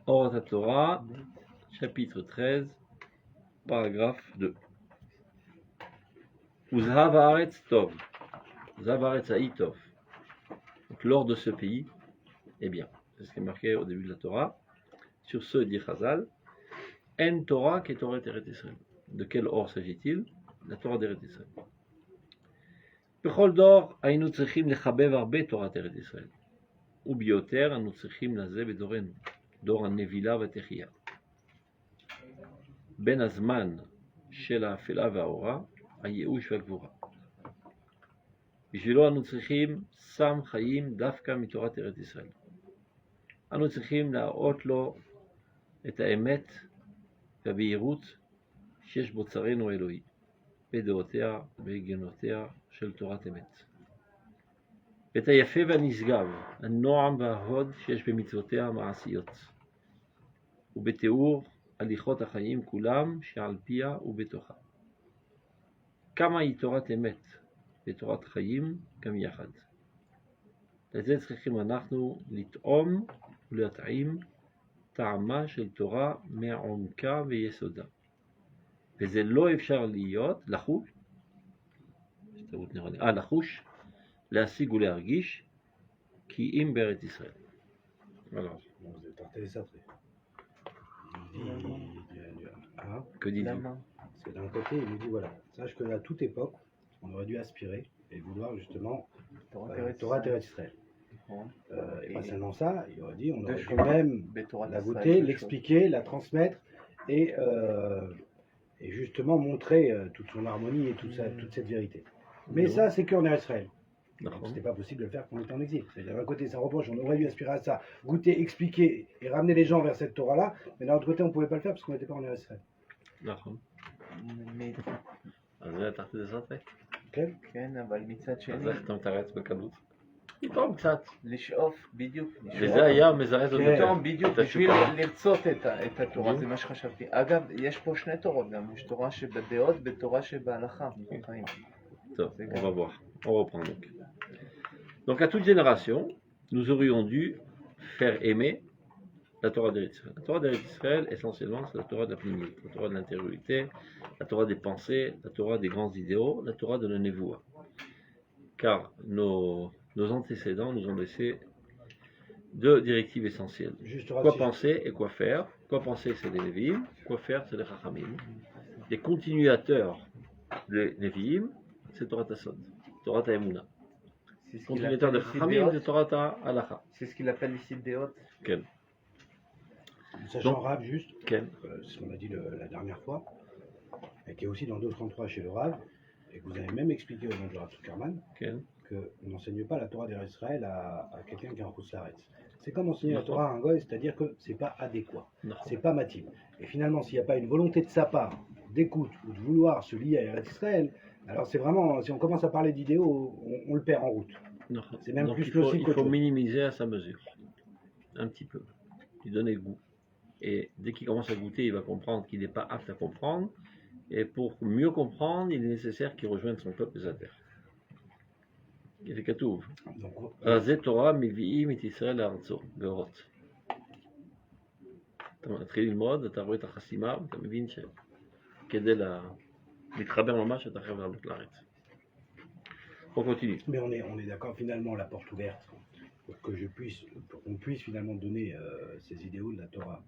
Orat Torah, chapitre 13, paragraphe 2. Uzhav haaretz tov. Uzhav haaretz ha'itov. Donc l'or de ce pays est bien. C'est ce qui est marqué au début de la Torah. Sur ce, dit Chazal, En Torah qui est Torah d'Eretz Israël. De quel or s'agit-il? La Torah d'Eretz Israël. בכל דור היינו צריכים לחבב הרבה תורת ארץ ישראל, וביותר אנו צריכים לזה בדורנו, דור הנבילה והתחייה. בין הזמן של האפלה והאורה, הייאוש והגבורה. בשבילו אנו צריכים סם חיים דווקא מתורת ארץ ישראל. אנו צריכים להראות לו את האמת והבהירות שיש בו צרינו האלוהי, בדעותיה והגיונותיה של תורת אמת. ואת היפה והנשגב, הנועם וההוד שיש במצוותיה המעשיות, ובתיאור הליכות החיים כולם שעל פיה ובתוכה. כמה היא תורת אמת ותורת חיים גם יחד. לזה צריכים אנחנו לטעום ולהטעים טעמה של תורה מעומקה ויסודה. וזה לא אפשר להיות, לחוש, להשיג ולהרגיש, כי אם בארץ ישראל. Alors, vous êtes intéressé. Que dit-il? Parce que d'un côté, il nous dit voilà, sache qu'à toute époque, on aurait dû aspirer et vouloir justement Torah Eretz Israël. Et pas seulement ça, il aurait dit on aurait dû même la goûter, l'expliquer, la transmettre et justement montrer toute son harmonie et toute cette vérité. Mais ça, c'est qu'en Israël. C'était pas possible de le faire quand on était en exil. C'est-à-dire d'un côté, ça reproche, on aurait dû aspirer à ça, goûter, expliquer et ramener les gens vers cette Torah-là, mais d'un autre côté, on ne pouvait pas le faire parce qu'on n'était pas en Israël. נכון. אז זה תחת לזרתק. כן? כן, אבל מצד שני... אז איך אתה מתרץ בקלות? פתאום קצת. לשאוף, בדיוק. וזה היה מזרז עוד יותר. פתאום בדיוק, בשביל לרצות את התורה, זה מה שחשבתי. אגב, יש פה שני תורות גם, יש תורה שבדעות ותורה שבהלכה. Top, on va voir. On reprend donc. Donc à toute génération, nous aurions dû faire aimer la Torah d'Eretz Israël. La Torah d'Eretz Israël, essentiellement, c'est la Torah de la pnimut, la Torah de l'intériorité, la Torah des pensées, la Torah des grands idéaux, la Torah de la Nevoua. Car nos antécédents nous ont laissé deux directives essentielles. Quoi penser et quoi faire. Quoi penser, c'est les Nevi'im. Quoi faire, c'est les Chachamim. Les continuateurs des Nevi'im, c'est Torah Tassod, Torah Ta'emuna. Continuateur de Chachamim, c'est Torah Ta'alacha. C'est ce qu'il appelle ici Déot. Quel? Sachant Rav juste, Quel? ce qu'on a dit la dernière fois, et qui est aussi dans 233 chez le Rav, et que vous avez même expliqué au nom de Rav Zuckerman, qu'on n'enseigne pas la Torah d'Israël à quelqu'un qui est en Khoussaaretz. C'est comme enseigner la Torah à un goy, c'est-à-dire que c'est pas adéquat, c'est pas matim. Et finalement, s'il n'y a pas une volonté de sa part d'écoute ou de vouloir se lier à Israël, alors c'est vraiment, si on commence à parler d'idéaux, on le perd en route. C'est même plus possible. Il faut minimiser à sa mesure, un petit peu, lui donner goût. Et dès qu'il commence à goûter, il va comprendre qu'il n'est pas apte à comprendre. Et pour mieux comprendre, il est nécessaire qu'il rejoigne son peuple Zater. Il fait כתוב, רזי תורה מביאים את ישראל לארצו, באורות. אתה מתחיל ללמוד, אתה רואה את החסימה, ואתה מבין שכדי להתחבר ממש, אתה חייב לעלות לארץ. On continue. Mais on est d'accord, finalement, la porte ouverte, pour qu'on puisse finalement donner ces idéaux de la Torah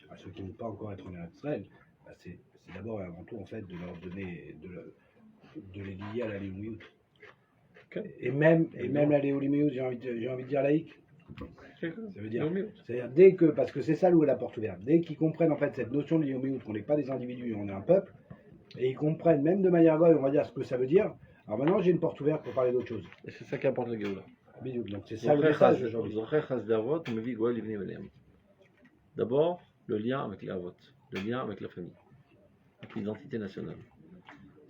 à ceux qui n'ont pas encore être en Israël, bah c'est d'abord et avant tout en fait de leur donner, de les lier à la Léoumiout. Et même la Léoumiout, j'ai envie de dire laïque. Ça veut dire, c'est-à-dire dès que, parce que c'est ça où est la porte ouverte, dès qu'ils comprennent en fait cette notion de Léoumiout, qu'on n'est pas des individus, on est un peuple, et ils comprennent même de manière goy, on va dire ce que ça veut dire. Alors maintenant j'ai une porte ouverte pour parler d'autre chose. Et c'est ça qui apporte la Géoula. Donc c'est ça le message aujourd'hui. D'abord, le lien avec les Avot, le lien avec la famille, avec l'identité nationale.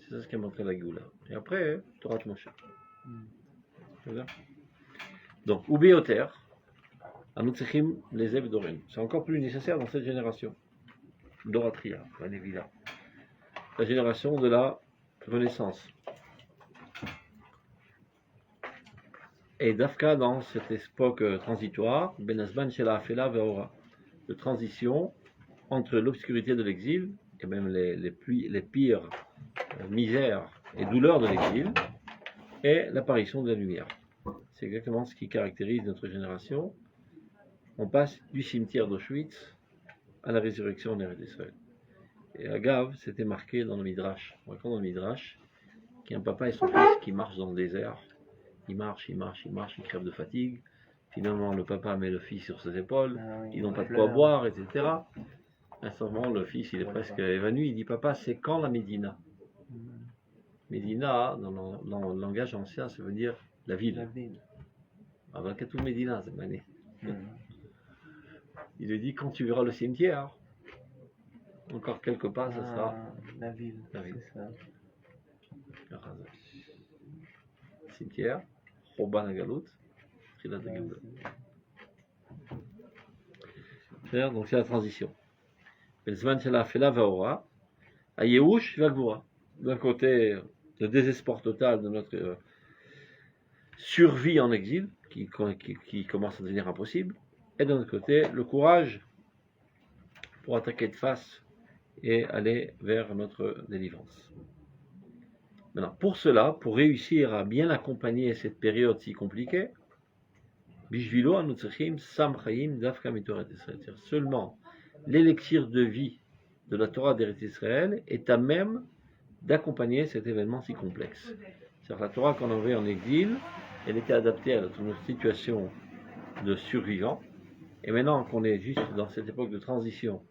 C'est ça ce qui a montré la Géoula. Et après, Torah Moshe. Donc, Ubéoter, Anutsechim, les Ev Doren. C'est encore plus nécessaire dans cette génération. Doratria, la Nevila. La génération de la Renaissance. Et Dafka, dans cette époque transitoire, Benazban Shela Afela Veora. de transition entre l'obscurité de l'exil, et même les pires misères et douleurs de l'exil, et l'apparition de la lumière. C'est exactement ce qui caractérise notre génération. On passe du cimetière d'Auschwitz à la résurrection en Eretz Israël. Et Agav, c'était marqué dans le Midrash. On raconte dans le Midrash qu'il y a un papa et son fils qui marchent dans le désert. Ils marchent, ils crèvent de fatigue. Finalement, le papa met le fils sur ses épaules. Ils n'ont pas de quoi boire, etc. À ce moment, le fils, il est presque évanoui. Il dit, papa, c'est quand la Médina? Médina, dans le langage ancien, ça veut dire la ville. Avec tout Médina, c'est mané. Il lui dit, quand tu verras le cimetière, encore quelques pas, ça sera la ville. C'est ça. Cimetière, Choban Agalout, Trilat Agalout. Donc c'est la transition. Belzman Shela Fela Vaora, à Yehush Vagvura. D'un côté, le désespoir total de notre survie en exil, qui commence à devenir impossible, et d'un autre côté, le courage pour attaquer de face et aller vers notre délivrance. Maintenant, pour cela, pour réussir à bien accompagner cette période si compliquée, Bishvilo Anutzachim Sam Chaim Dafka Mitorat Israël. Seulement l'élixir de vie de la Torah d'Eretz Israël est à même d'accompagner cet événement si complexe. C'est-à-dire la Torah qu'on avait en exil, elle était adaptée à notre situation de survivants. Et maintenant qu'on est juste dans cette époque de transition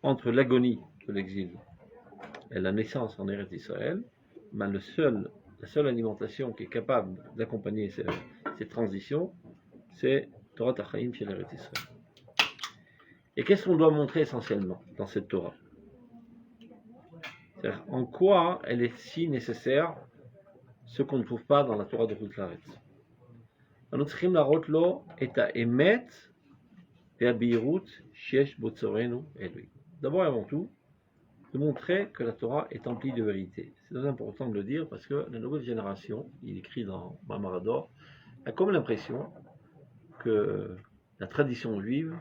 entre l'agonie de l'exil et la naissance en Eretz Israël, ben la seule alimentation qui est capable d'accompagner cette transition, c'est Torah Tachaim chez Eretz Israël. Et qu'est-ce qu'on doit montrer essentiellement dans cette Torah? C'est-à-dire en quoi elle est si nécessaire, ce qu'on ne trouve pas dans la Torah de Chutz La'aretz. Nous צריכים להראות לו את האמת והבהירות שיש בצורנו אלוהים. D'abord et avant tout, de montrer que la Torah est emplie de vérité. C'est très important de le dire parce que la nouvelle génération, il écrit dans Mamarador, a comme l'impression que la tradition juive,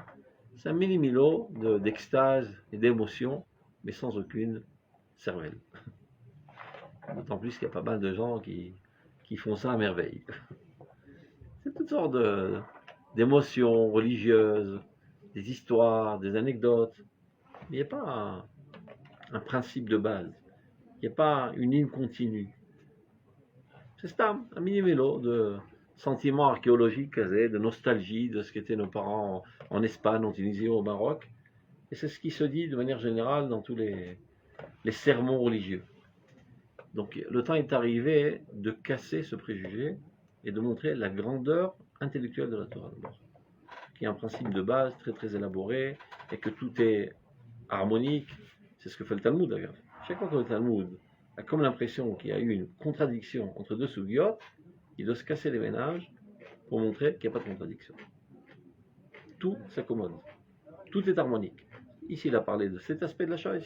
c'est un mini-milo d'extase et d'émotion, mais sans aucune cervelle. D'autant plus qu'il y a pas mal de gens qui font ça à merveille. C'est toutes sortes d'émotions religieuses, des histoires, des anecdotes. Mais il n'y a pas un principe de base. Il n'y a pas une ligne continue. C'est un mini-mélo de sentiments archéologiques, de nostalgie de ce qu'étaient nos parents en Espagne, en Tunisie, au Maroc. Et c'est ce qui se dit de manière générale dans tous les sermons religieux. Donc le temps est arrivé de casser ce préjugé et de montrer la grandeur intellectuelle de la Torah d'abord, qui est un principe de base très très élaboré et que tout est harmonique. C'est ce que fait le Talmud d'ailleurs. Chaque fois que le Talmud a comme l'impression qu'il y a eu une contradiction entre deux sougiotes, il doit se casser les ménages pour montrer qu'il n'y a pas de contradiction. Tout s'accommode, tout est harmonique. Ici, il a parlé de cet aspect de la chose,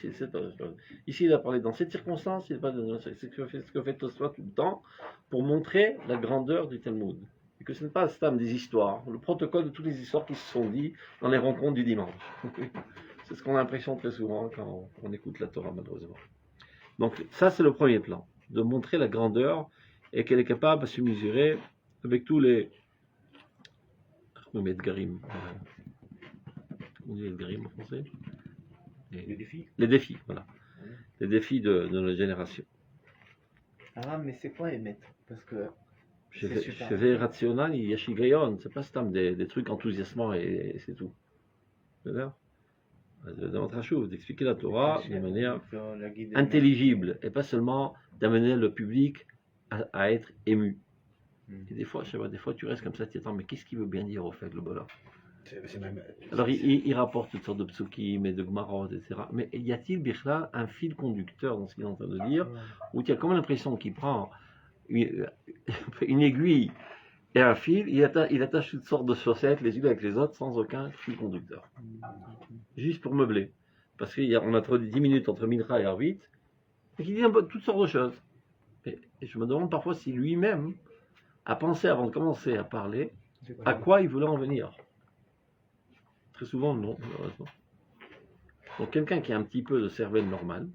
ici, il a parlé dans cette circonstance, c'est ce que fait Tosfot tout le temps, pour montrer la grandeur du Talmud. Et que ce n'est pas des histoires, le protocole de toutes les histoires qui se sont dites dans les rencontres du dimanche. C'est ce qu'on a l'impression très souvent quand on écoute la Torah, malheureusement. Donc, ça, c'est le premier plan, de montrer la grandeur et qu'elle est capable de se mesurer avec tous les. Edgarim. Comment on dit Edgarim en français? Les défis. Les défis, voilà. Les défis de notre génération. Ah, mais c'est quoi émettre? Parce que. Je vais rationnel, il y a Shigayon, c'est pas des trucs enthousiasmants et c'est tout. D'accord? Dans votre chou, d'expliquer la Torah de manière intelligible et pas seulement d'amener le public à être ému. Et des fois, tu restes comme ça, tu te dis, attends, mais qu'est-ce qu'il veut bien dire au fait, le bonheur? Alors, il rapporte toutes sortes de psukim et de gmarot, etc. Mais y a-t-il, Bichla, un fil conducteur dans ce qu'il est en train de dire, où tu as comme l'impression qu'il prend une aiguille et un fil, il attache toutes sortes de chaussettes les unes avec les autres sans aucun fil conducteur. Juste pour meubler. Parce qu'on a trop 10 minutes entre Mincha et Arvit, et qu'il dit toutes sortes de choses. Et je me demande parfois si lui-même a pensé avant de commencer à parler à quoi il voulait en venir. Très souvent, non, malheureusement. Donc quelqu'un qui a un petit peu de cervelle normale,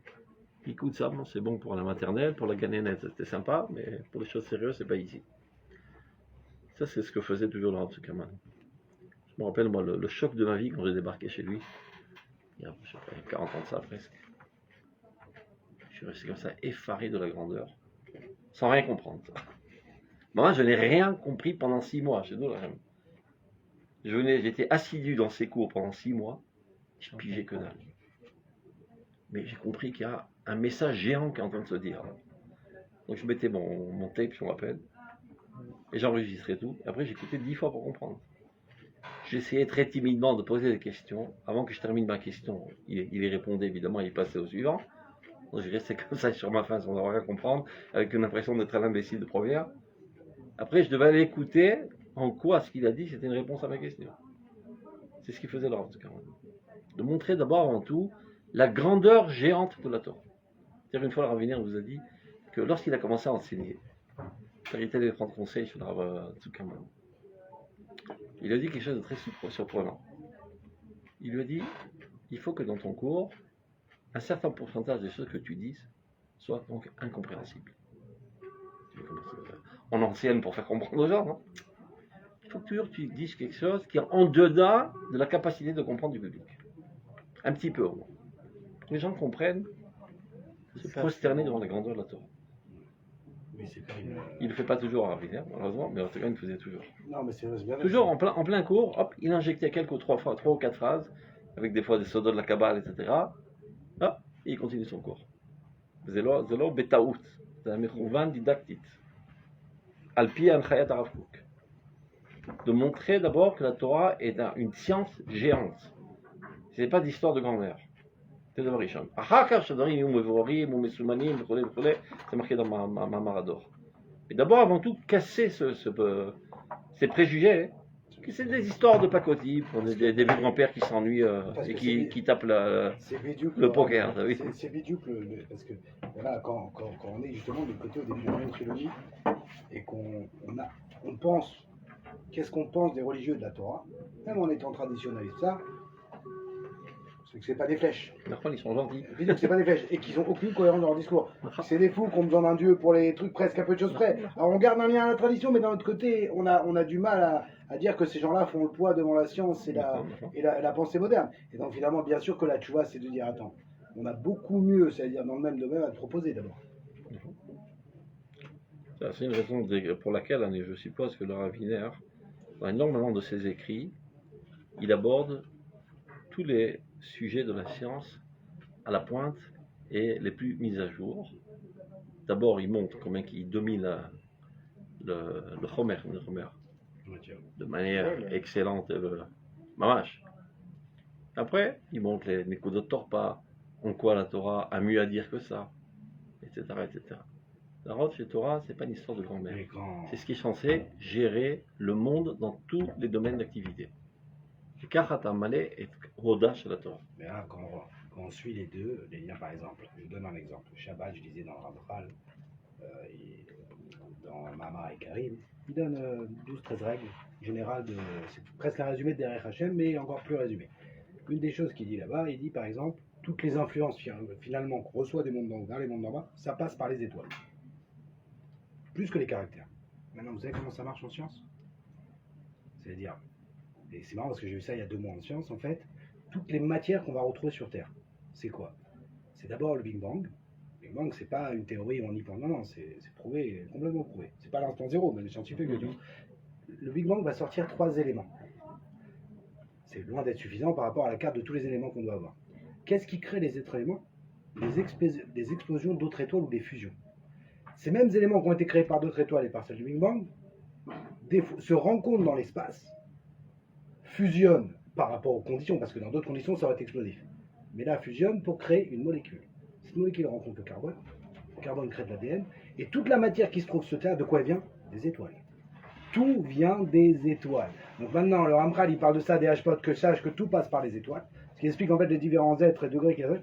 qui écoute ça, bon, c'est bon pour la maternelle, pour la ganénette, c'était sympa, mais pour les choses sérieuses, c'est pas ici. Ça, c'est ce que faisait toujours le Rav Zuckerman. Je me rappelle, moi, le choc de ma vie quand j'ai débarqué chez lui, il y a, je sais pas, il y a 40 ans de ça presque. Je suis resté comme ça, effaré de la grandeur, sans rien comprendre. Moi, je n'ai rien compris pendant 6 mois, chez nous, là, même. J'étais assidu dans ses cours pendant 6 mois, je pigeais que dalle. Mais j'ai compris qu'il y a un message géant qui est en train de se dire. Donc je mettais mon tape, je me rappelle, et j'enregistrais tout. Et après, j'écoutais 10 fois pour comprendre. J'essayais très timidement de poser des questions. Avant que je termine ma question, il y répondait évidemment, il passait au suivant. Donc je restais comme ça sur ma faim sans rien comprendre, avec une impression d'être un imbécile de première. Après, je devais aller écouter en quoi ce qu'il a dit, c'était une réponse à ma question. C'est ce qu'il faisait là, en tout cas. De montrer d'abord avant tout la grandeur géante de la Torah. C'est-à-dire, une fois, le Rav nous a dit que lorsqu'il a commencé à enseigner, quand il était allé prendre conseil sur le Rav Zuckerman, il a dit quelque chose de très surprenant. Il lui a dit, il faut que dans ton cours, un certain pourcentage des choses que tu dises soient donc incompréhensibles. On enseigne pour faire comprendre aux gens, non? Il faut que toujours tu dises quelque chose qui est en dedans de la capacité de comprendre du public. Un petit peu au moins. Les gens comprennent, se prosterner devant la grandeur de la Torah. Mais c'est pas une... Il ne le fait pas toujours à Raviner, malheureusement, mais en tout cas, il le faisait toujours. Non, mais c'est bien. Toujours en plein cours, hop, il injectait quelques 3 ou 4 phrases, avec des fois des sodas de la Kabbale, etc. Hop, et il continue son cours. Zelo betaout, c'est un mechouvan didactit. Alpi anchayat Arav Kook. De montrer d'abord que la Torah est une science géante. Ce n'est pas d'histoire de grand-mère. C'est de Varishon. C'est marqué dans ma Marador. Et d'abord, avant tout, casser ces préjugés, que c'est des histoires de pacotille, pour des vieux grands-pères qui s'ennuient et qui tapent le poker. C'est bidouille, parce que voilà, quand on est justement de côté au début de la trilogie et qu'on pense, qu'est-ce qu'on pense des religieux de la Torah, même en étant traditionnaliste, ça, c'est que c'est pas des flèches. Parfois, ils sont gentils. C'est pas des flèches et qu'ils ont aucune cohérence dans leur discours. C'est des fous qui ont besoin d'un dieu pour les trucs presque à peu de choses près. Alors on garde un lien à la tradition, mais d'un autre côté, on a du mal à dire que ces gens-là font le poids devant la science et la pensée moderne. Et donc finalement, bien sûr que la tchouva, c'est de dire attends, on a beaucoup mieux, c'est-à-dire dans le même domaine, à te proposer d'abord. C'est une raison pour laquelle, je suppose que le Rav Wiener, dans énormément de ses écrits, il aborde tous les sujets de la science à la pointe et les plus mis à jour. D'abord, il montre comment il domine le Chomer, de manière excellente, mamash. Après, il montre les Nekudot Torpa, en quoi la Torah a mieux à dire que ça, etc. etc. La Roche chez Torah, c'est pas une histoire de grand-mère. C'est ce qui est censé gérer le monde dans tous les domaines d'activité. Kachata Malé est Roda chez la Torah. Mais là, quand on suit les deux, les liens par exemple, je vous donne un exemple. Shabbat, je disais dans le Ramchal, dans Mama et Karim, il donne 12-13 règles générales, c'est presque un résumé de Derech Hashem, mais encore plus résumé. Une des choses qu'il dit là-bas, il dit par exemple, toutes les influences finalement qu'on reçoit des mondes d'en haut vers les mondes d'en bas, ça passe par les étoiles. Plus que les caractères. Maintenant, vous savez comment ça marche en science? C'est-à-dire, et c'est marrant parce que j'ai vu ça il y a 2 mois en science, en fait, toutes les matières qu'on va retrouver sur Terre, c'est quoi? C'est d'abord le Big Bang. Le Big Bang, c'est pas une théorie où on y pense, non, c'est prouvé, complètement prouvé. C'est pas l'instant zéro, mais les scientifiques le disent. Le Big Bang va sortir 3 éléments. C'est loin d'être suffisant par rapport à la carte de tous les éléments qu'on doit avoir. Qu'est-ce qui crée les autres éléments? Les explosions d'autres étoiles ou des fusions. Ces mêmes éléments qui ont été créés par d'autres étoiles et par celles du Big Bang se rencontrent dans l'espace, fusionnent par rapport aux conditions, parce que dans d'autres conditions ça va être explosif. Mais là, fusionnent pour créer une molécule. Cette molécule rencontre le carbone crée de l'ADN, et toute la matière qui se trouve sur Terre, de quoi elle vient? Des étoiles. Tout vient des étoiles. Donc maintenant, le Ramchal, il parle de ça, des Hashpot, que sache que tout passe par les étoiles, ce qui explique en fait les différents êtres et degrés qu'il y a.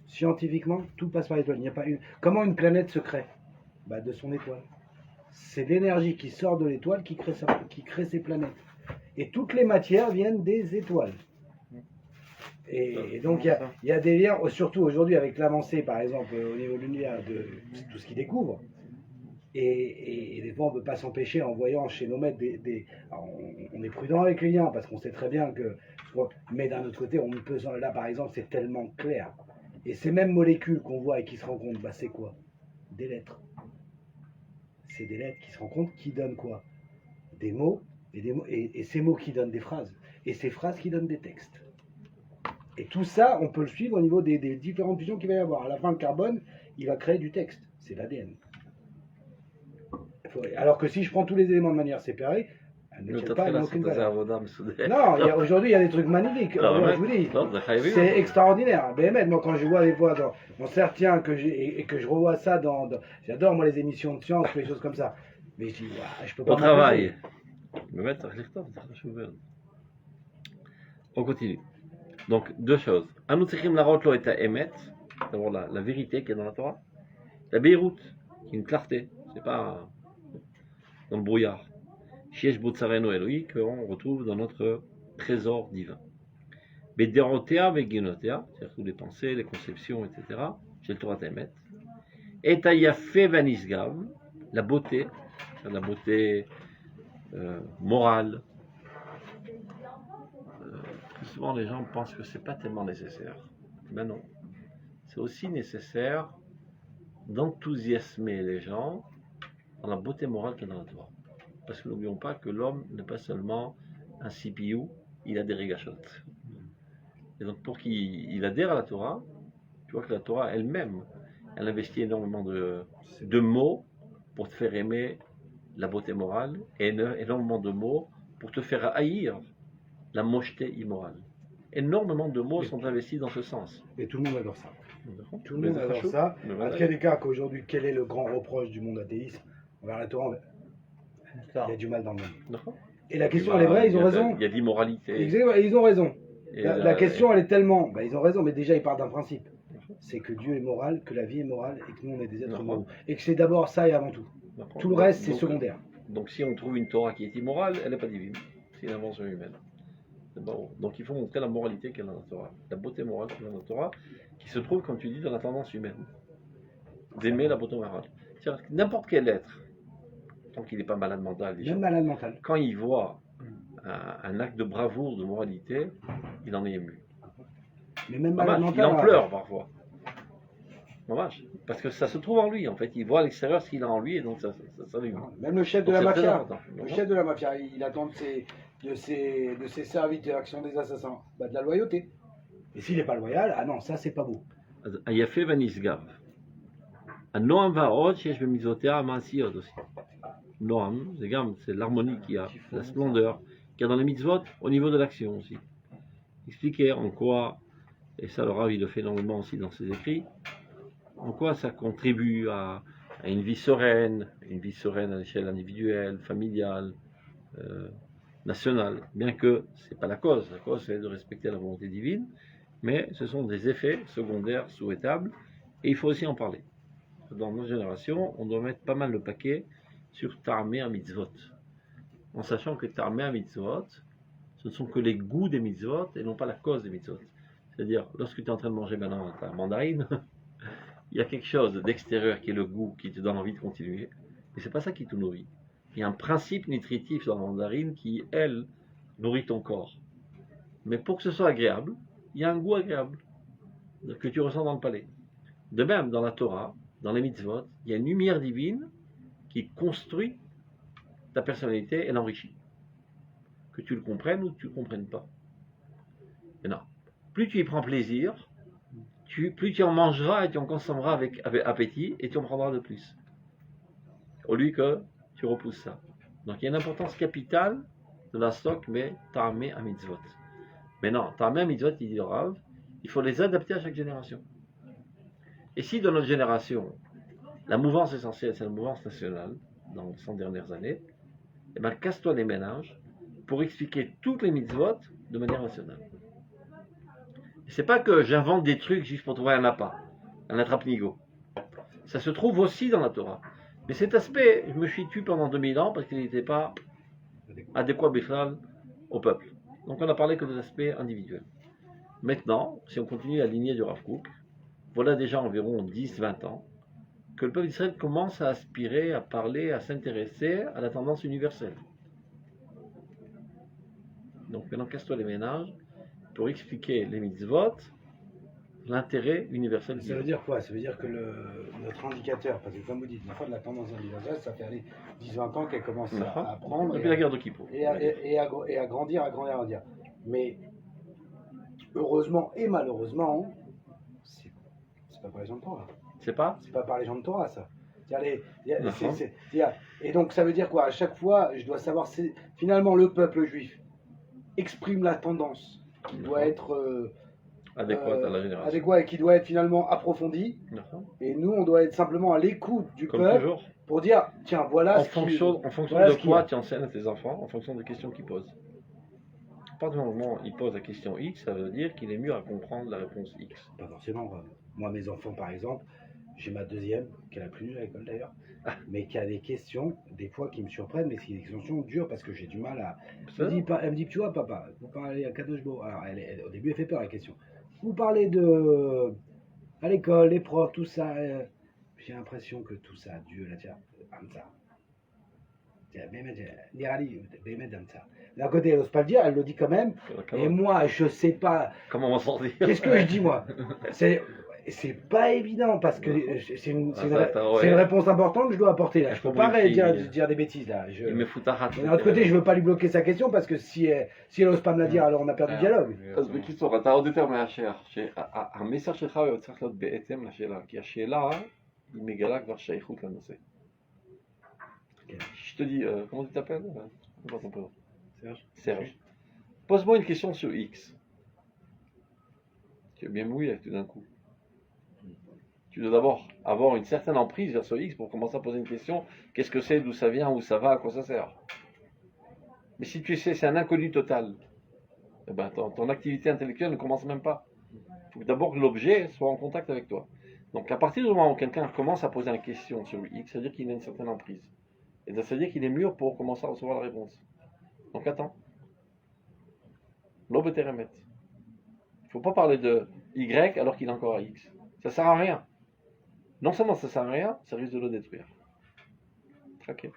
Scientifiquement, tout passe par les étoiles. Il n'y a pas une... Comment une planète se crée? De son étoile. C'est l'énergie qui sort de l'étoile qui crée ses planètes. Et toutes les matières viennent des étoiles. Et donc il y a des liens, surtout aujourd'hui avec l'avancée par exemple au niveau de l'univers de tout ce qu'ils découvrent. Et des fois on ne peut pas s'empêcher en voyant chez nos maîtres alors, on est prudent avec les liens parce qu'on sait très bien que. Mais d'un autre côté, on peut, là par exemple c'est tellement clair. Et ces mêmes molécules qu'on voit et qui se rencontrent, bah, c'est quoi? Des lettres. C'est des lettres qui se rencontrent qui donnent quoi? Des mots, et ces mots qui donnent des phrases. Et ces phrases qui donnent des textes. Et tout ça, on peut le suivre au niveau des différentes fusions qu'il va y avoir. À la fin, le carbone, il va créer du texte. C'est l'ADN. Alors que si je prends tous les éléments de manière séparée, elle ne tient pas, elle n'a aucune valeur. Non, aujourd'hui, il y a des trucs magnifiques. Je vous dis, c'est extraordinaire. BML, moi, quand je vois des fois dans certains et que je revois ça j'adore, moi, les émissions de science, les choses comme ça. Mais je dis, je peux pas. Au travail. On continue. Donc, deux choses. Anoutsichim la rotlo et à Emet, d'abord la vérité qui est dans la Torah. La Beyrouth, qui est une clarté, c'est pas dans le brouillard. Shiesh Butsareno Eloi, qu'on retrouve dans notre trésor divin. Bederotea Veginotea, c'est-à-dire toutes les pensées, les conceptions, etc. Chez le Torah Emet. Et Tayafe Vanisgav, la beauté morale. Plus souvent, les gens pensent que c'est pas tellement nécessaire. Ben non. C'est aussi nécessaire d'enthousiasmer les gens dans la beauté morale qu'il y a dans la Torah. Parce que n'oublions pas que l'homme n'est pas seulement un CPU, il a des régachotes. Et donc pour qu'il adhère à la Torah, tu vois que la Torah elle-même, elle investit énormément de mots pour te faire aimer la beauté morale et énormément de mots pour te faire haïr la mocheté immorale. Énormément de mots sont investis dans ce sens. Et tout le monde adore ça. Tout le monde adore ça. À quel cas qu'aujourd'hui, quel est le grand reproche du monde athéiste envers la Torah? Il y a du mal dans le monde. Et la question, elle est vraie, ils ont raison. Il y a d'immoralité. Ils ont raison. La question, elle est tellement. Ils ont raison, mais déjà, ils partent d'un principe. C'est que Dieu est moral, que la vie est morale et que nous, on est des êtres moraux. Et que c'est d'abord ça et avant tout. Tout le reste, c'est secondaire. Donc, si on trouve une Torah qui est immorale, elle n'est pas divine. C'est une invention humaine. Bon. Donc, il faut montrer la moralité qu'il y a dans la Torah. La beauté morale qu'il y a dans la Torah, qui se trouve, comme tu dis, dans la tendance humaine. D'aimer la beauté morale. C'est-à-dire que n'importe quel être, tant qu'il n'est pas malade mental, déjà, même malade mental, quand il voit un acte de bravoure, de moralité, il en est ému. Mais même malade mental, il en pleure parfois. Dommage. Parce que ça se trouve en lui, en fait. Il voit à l'extérieur ce qu'il a en lui et donc ça l'émeut. Même le chef de la mafia, il attend de ses serviteurs qui sont des assassins, de la loyauté. Et s'il n'est pas loyal, ah non, ça c'est pas beau. Ayafe Vanisgav. Noam Vaod, Shesh Bemizotea, Maasiot aussi. Noam, c'est l'harmonie qu'il y a, la splendeur qu'il y a dans les mitzvot au niveau de l'action aussi. Expliquer en quoi, et ça le Rav il le fait énormément aussi dans ses écrits, en quoi ça contribue à une vie sereine à l'échelle individuelle, familiale, nationale. Bien que ce n'est pas la cause c'est de respecter la volonté divine, mais ce sont des effets secondaires souhaitables et il faut aussi en parler. Dans notre génération, on doit mettre pas mal le paquet sur Ta'ameh à mitzvot, en sachant que Ta'ameh à mitzvot, ce ne sont que les goûts des mitzvot et non pas la cause des mitzvot. C'est-à-dire, lorsque tu es en train de manger maintenant ta mandarine, il y a quelque chose d'extérieur qui est le goût, qui te donne envie de continuer, mais c'est pas ça qui te nourrit. Il y a un principe nutritif dans la mandarine qui, elle, nourrit ton corps. Mais pour que ce soit agréable, il y a un goût agréable que tu ressens dans le palais. De même, dans la Torah, dans les mitzvot, il y a une lumière divine qui construit ta personnalité et l'enrichit. Que tu le comprennes ou que tu ne le comprennes pas. Et non. Plus tu y prends plaisir, plus tu en mangeras et tu en consommeras avec appétit et tu en prendras de plus. Au lieu que tu repousses ça. Donc il y a une importance capitale de la stock, mais Ta'ameh à mitzvot. Mais non, Ta'ameh à mitzvot, il dit le Rav, il faut les adapter à chaque génération. Et si dans notre génération, la mouvance essentielle, c'est la mouvance nationale, dans les 100 dernières années, eh bien casse-toi les méninges pour expliquer toutes les mitzvot de manière nationale. Et c'est pas que j'invente des trucs juste pour trouver un appât, un attrape-nigo. Ça se trouve aussi dans la Torah. Mais cet aspect, je me suis tué pendant 2000 ans parce qu'il n'était pas adéquat bichlal au peuple. Donc on a parlé que des aspects individuels. Maintenant, si on continue la lignée du Rav Kook, voilà déjà environ 10-20 ans que le peuple d'Israël commence à aspirer, à parler, à s'intéresser à la tendance universelle. Donc maintenant, casse-toi les ménages pour expliquer les mitzvot, l'intérêt universel. Ça veut dire quoi? Ça veut dire que notre indicateur, parce que comme vous dites, la fois de la tendance universelle, ça fait aller 10-20 ans qu'elle commence à apprendre Depuis la guerre de Kippour. et à grandir, à grandir. Mais heureusement et malheureusement, c'est pas par les gens de Torah. C'est pas C'est pas par les gens de Torah, ça. D'accord. Et donc ça veut dire quoi? À chaque fois, je dois savoir, finalement, le peuple juif exprime la tendance qui doit être adéquat à la génération. adéquat et qui doit être finalement approfondie. D'accord. Et nous, on doit être simplement à l'écoute du Comme peuple toujours. pour dire, tiens, voilà En ce fonction voilà de ce qu'il y quoi a. tu enseignes à tes enfants, en fonction des questions qu'ils posent. À partir du moment où ils posent la question X, ça veut dire qu'il est mieux à comprendre la réponse X. Pas forcément. Moi, mes enfants, par exemple, j'ai ma deuxième, qui est la plus nulle à l'école d'ailleurs, mais qui a des questions, des fois, qui me surprennent, mais c'est des questions dures parce que j'ai du mal à. Elle me dit, tu vois, papa, vous parlez à Kadosh Bo. Alors, au début, elle fait peur la question. Vous parlez de. À l'école, les profs, tout ça. J'ai l'impression que tout ça, Dieu l'a dit, Hamza. D'un côté, elle n'ose pas le dire, elle le dit quand même. Et moi, je sais pas. Comment on va sortir? Qu'est-ce que je dis, moi? C'est pas évident parce que c'est une réponse importante que je dois apporter là. Je peux pas dire des bêtises là. Il me fout à rat. D'un autre côté, je veux pas lui bloquer sa question parce que si elle ose pas me la dire, alors on a perdu le dialogue. אז בקיצור, אתה עוד יותר מאשר שהמסר שלך הוא צריך להיות בהתאם לשאלה, כי השאלה היא מגלה כבר שייכות לנושא. Je te dis, comment tu t'appelles? C'est quoi ton prénom? Serge. Pose-moi une question sur X. Tu es bien mouillé tout d'un coup. Tu dois d'abord avoir une certaine emprise vers ce X pour commencer à poser une question. Qu'est-ce que c'est, d'où ça vient, où ça va, à quoi ça sert? Mais si tu sais, c'est un inconnu total, eh ben, ton activité intellectuelle ne commence même pas. Il faut d'abord que l'objet soit en contact avec toi. Donc à partir du moment où quelqu'un commence à poser une question sur X, ça veut dire qu'il a une certaine emprise. Et ça veut dire qu'il est mûr pour commencer à recevoir la réponse. Donc attends. L'aube est remettre. Il ne faut pas parler de Y alors qu'il est encore à X. Ça ne sert à rien. Non seulement ça ne sert à rien, ça risque de le détruire. Ok.